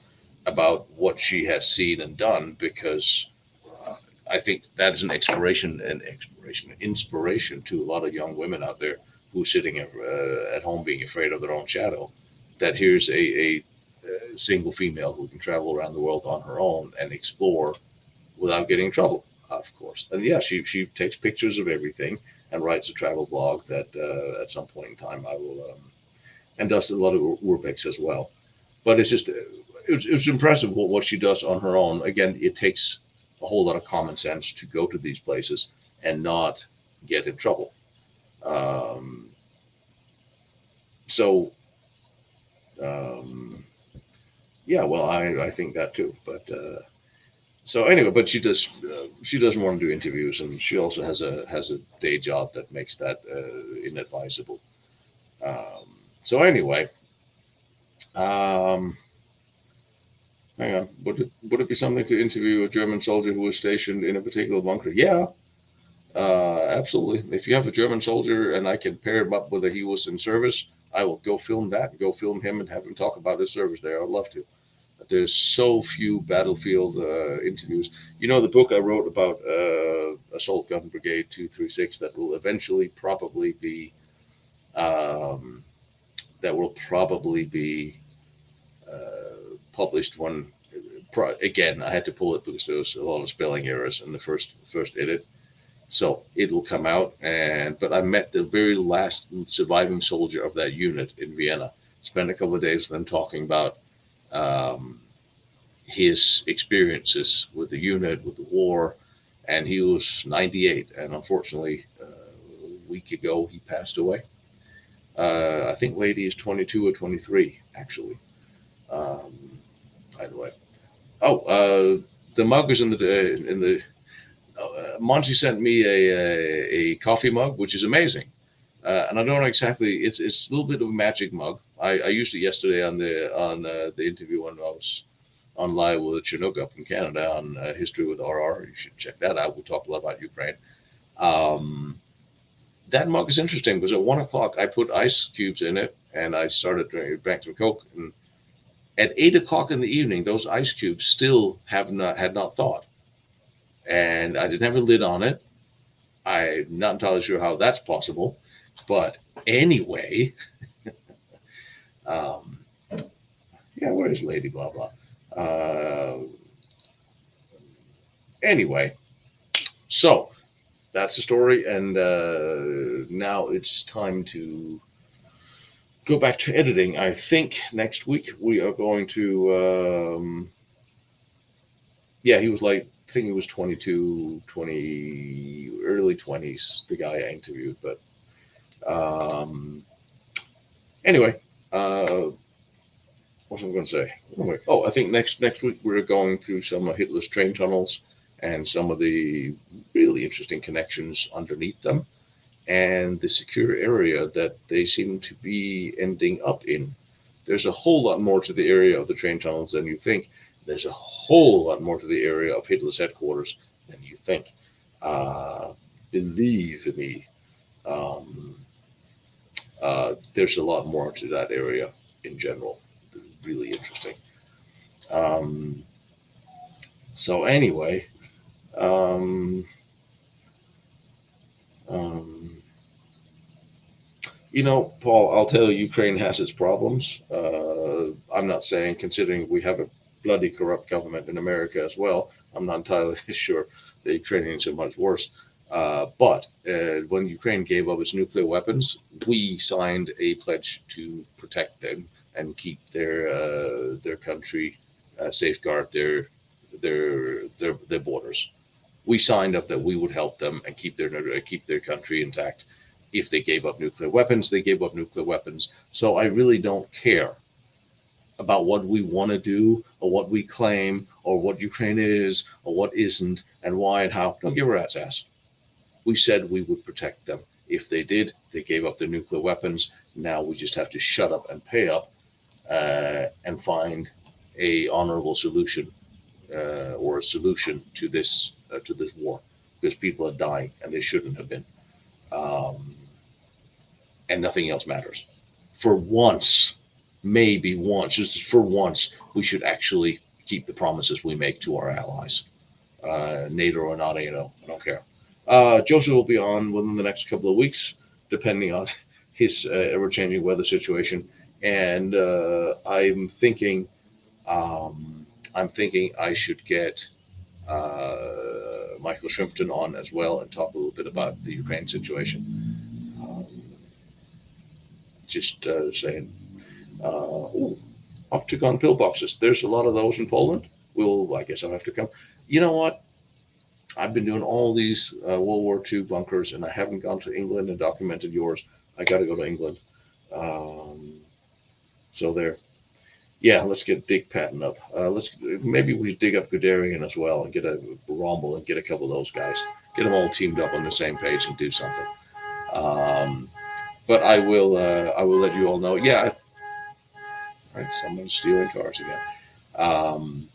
about what she has seen and done, because I think that is an inspiration to a lot of young women out there who are sitting at home being afraid of their own shadow. That here's a single female who can travel around the world on her own and explore without getting in trouble, of course. And yeah, she takes pictures of everything and writes a travel blog that at some point in time I will, and does a lot of urbex as well. But it's just it's impressive what she does on her own. Again, it takes a whole lot of common sense to go to these places and not get in trouble. Um, so um, yeah, well, I think that too. But so anyway, but she doesn't want to do interviews, and she also has a day job that makes that inadvisable. Um, so anyway, um, Hang on. Would it be something to interview a German soldier who was stationed in a particular bunker? Yeah, absolutely. If you have a German soldier and I can pair him up with a he was in service, I will go film that, go film him and have him talk about his service there. I'd love to. There's so few battlefield interviews. You know, the book I wrote about Assault Gun Brigade 236 that will eventually probably be um, published when again I had to pull it because there was a lot of spelling errors in the first edit. So it will come out, and but I met the very last surviving soldier of that unit in Vienna. Spent a couple of days with them talking about um, his experiences with the unit, with the war, and he was 98, and unfortunately, a week ago he passed away. I think lady is 22 or 23, actually. By the way, oh, the mug is in the. Monty sent me a coffee mug, which is amazing. And I don't know exactly. It's a little bit of a magic mug. I used it yesterday on the interview when I was on live with a Chinook up in Canada on History with RR. You should check that out. We talked a lot about Ukraine. Um, that mug is interesting because at 1 o'clock I put ice cubes in it and I started drank some Coke. And at 8 o'clock in the evening, those ice cubes still had not thawed, and I didn't have a lid on it. I'm not entirely sure how that's possible, but anyway, um, yeah, where is Lady Blah Blah? Anyway, so that's the story, and now it's time to go back to editing. I think next week we are going to. Yeah, he was like, I think he was 22, 20, early 20s, the guy I interviewed. But anyway, what was I going to say? Anyway, I think next week we're going through some of Hitler's train tunnels and some of the really interesting connections underneath them and the secure area that they seem to be ending up in. There's a whole lot more to the area of the train tunnels than you think. There's a whole lot more to the area of Hitler's headquarters than you think. Believe me, um, there's a lot more to that area in general. Really interesting. Um, so anyway, um, um, Paul, I'll tell you, Ukraine has its problems. I'm not saying, considering we have a bloody corrupt government in America as well, I'm not entirely sure the Ukrainians are much worse. But when Ukraine gave up its nuclear weapons, we signed a pledge to protect them and keep their country, safeguard their borders. We signed up that we would help them and keep their country intact. If they gave up nuclear weapons, they gave up nuclear weapons. So I really don't care about what we want to do or what we claim or what Ukraine is or what isn't and why and how. Don't give a rat's ass. We said we would protect them. If they did, they gave up their nuclear weapons. Now we just have to shut up and pay up and find a honorable solution or a solution to this war, because people are dying and they shouldn't have been, and nothing else matters. For once, maybe once, just for once, we should actually keep the promises we make to our allies, NATO or not NATO. I don't care. Joseph will be on within the next couple of weeks, depending on his ever-changing weather situation. And I'm thinking I should get Michael Shrimpton on as well and talk a little bit about the Ukraine situation. Um, just saying. Octagon pillboxes. There's a lot of those in Poland. I guess I'll have to come. You know what? I've been doing all these World War II bunkers, and I haven't gone to England and documented yours. I got to go to England. Um, so there. Yeah, let's get Dick Patton up. Maybe we dig up Guderian as well and get a Rumble and get a couple of those guys. Get them all teamed up on the same page and do something. Um, but I will let you all know. Yeah, all right, someone's stealing cars again. Um,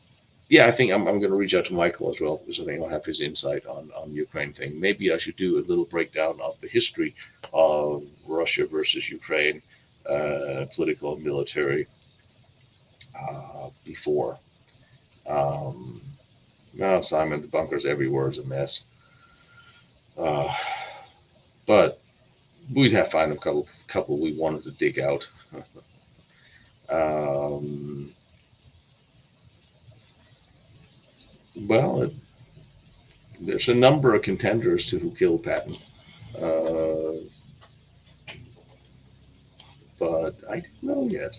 yeah, I think I'm going to reach out to Michael as well because I think I'll have his insight on Ukraine thing. Maybe I should do a little breakdown of the history of Russia versus Ukraine, political and military, before. Um, no, Simon, the bunker's everywhere is a mess. Uh, but we'd have to find a couple we wanted to dig out. um, well, there's a number of contenders to who killed Patton. Uh, but I don't know yet.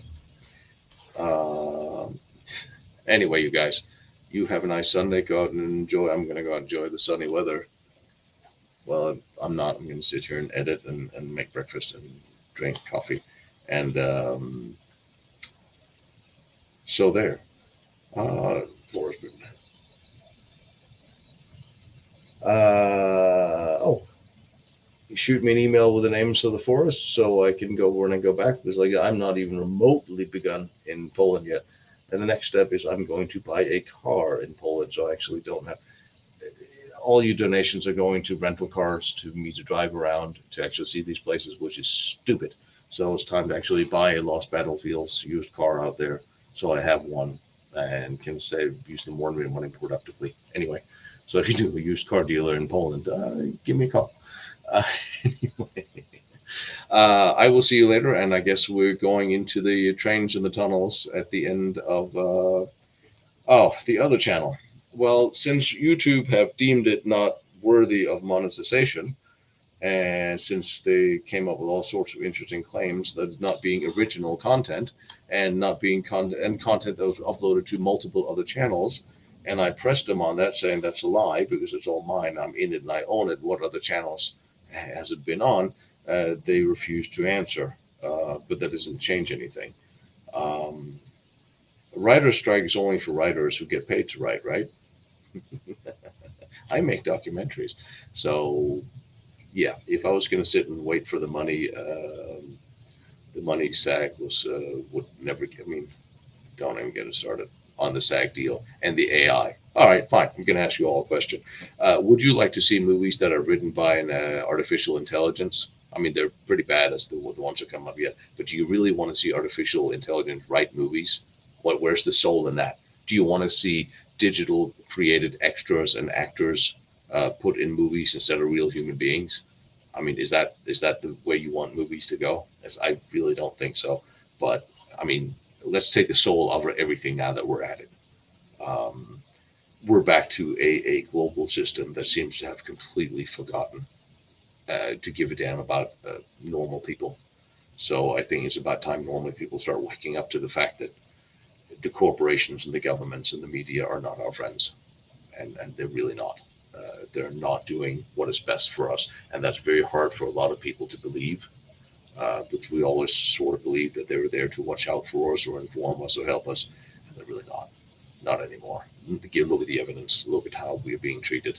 Um, anyway, you guys, you have a nice Sunday. Go out and enjoy. I'm going to go out and enjoy the sunny weather. Well, I'm not. I'm going to sit here and edit and make breakfast and drink coffee. And so there. Forest. Oh, shoot me an email with the names of the forests so I can go when I go back because like I'm not even remotely begun in Poland yet. And the next step is I'm going to buy a car in Poland, so I actually don't have all your donations are going to rental cars to me to drive around to actually see these places, which is stupid. So it's time to actually buy a Lost Battlefields used car out there, so I have one and can save use the more money productively. Anyway, so if you do a used car dealer in Poland, give me a call. Anyway, I will see you later, and I guess we're going into the trains and the tunnels at the end of the other channel. Well, since YouTube have deemed it not worthy of monetization, and since they came up with all sorts of interesting claims that not being original content and not being content that was uploaded to multiple other channels, and I pressed them on that, saying that's a lie because it's all mine. I'm in it and I own it. What other channels has it been on? They refused to answer, but that doesn't change anything. Um, a writer's strike is only for writers who get paid to write, right? I make documentaries, so yeah. If I was going to sit and wait for the money SAG was would never. I mean, don't even get it started on the SAG deal and the AI. All right, fine. I'm going to ask you all a question. Would you like to see movies that are written by an artificial intelligence? I mean, they're pretty bad as the ones that come up yet. But do you really want to see artificial intelligence write movies? Where's the soul in that? Do you want to see digital created extras and actors put in movies instead of real human beings? I mean, is that the way you want movies to go? As I really don't think so. But I mean, let's take the soul of everything now that we're at it. Um, we're back to a global system that seems to have completely forgotten to give a damn about normal people. So I think it's about time normal people start waking up to the fact that the corporations and the governments and the media are not our friends, and they're really not. They're not doing what is best for us, and that's very hard for a lot of people to believe. But we always sort of believe that they were there to watch out for us or inform us or help us, and they're really not. Not anymore. Look at the evidence. Look at how we're being treated.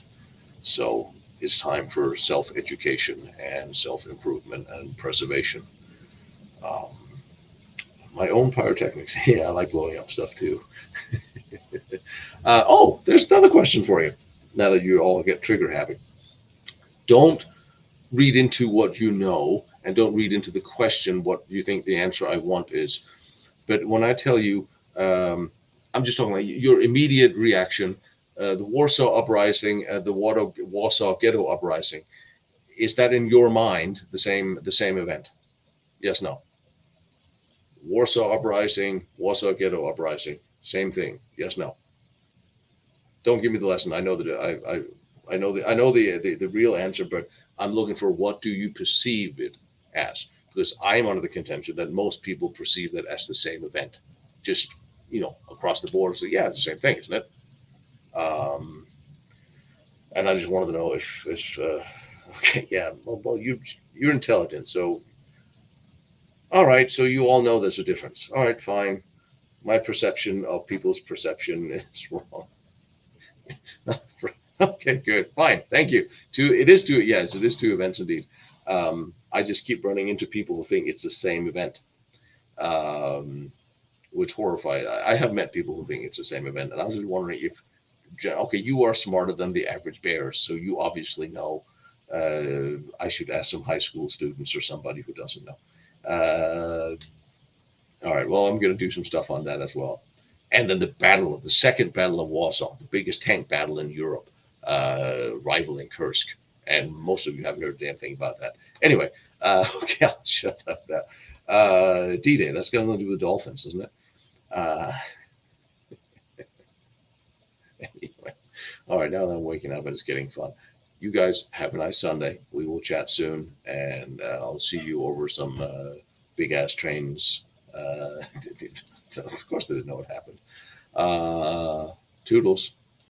So it's time for self-education and self-improvement and preservation. Um, my own pyrotechnics. Yeah, I like blowing up stuff too. There's another question for you. Now that you all get trigger happy, don't read into what you know, and don't read into the question what you think the answer I want is. But when I tell you, I'm just talking about your immediate reaction. The Warsaw Uprising, the Warsaw Ghetto Uprising. Is that in your mind the same event? Yes, no. Warsaw Uprising, Warsaw Ghetto Uprising, same thing. Yes, no. Don't give me the lesson. I know that I know the real answer, but I'm looking for what do you perceive it as? Because I'm under the contention that most people perceive that as the same event, just across the board. So yeah, it's the same thing, isn't it? Um, and I just wanted to know if okay, yeah, well, you're intelligent, so all right, so you all know there's a difference. All right, fine. My perception of people's perception is wrong. Okay, good, fine, thank you. It is two. Yes, it is two events indeed. I just keep running into people who think it's the same event. Um, which horrified. I have met people who think it's the same event, and I was just wondering if, okay, you are smarter than the average bear, so you obviously know. I should ask some high school students or somebody who doesn't know. All right, well, I'm going to do some stuff on that as well. And then the second battle of Warsaw, the biggest tank battle in Europe, rivaling Kursk. And most of you haven't heard a damn thing about that. Anyway, okay, I'll shut up now. D-Day, that's got nothing to do with the Dolphins, isn't it? Uh, anyway, all right, now that I'm waking up and it's getting fun. You guys have a nice Sunday. We will chat soon, and I'll see you over some big ass trains. Of course, they didn't know what happened. Toodles.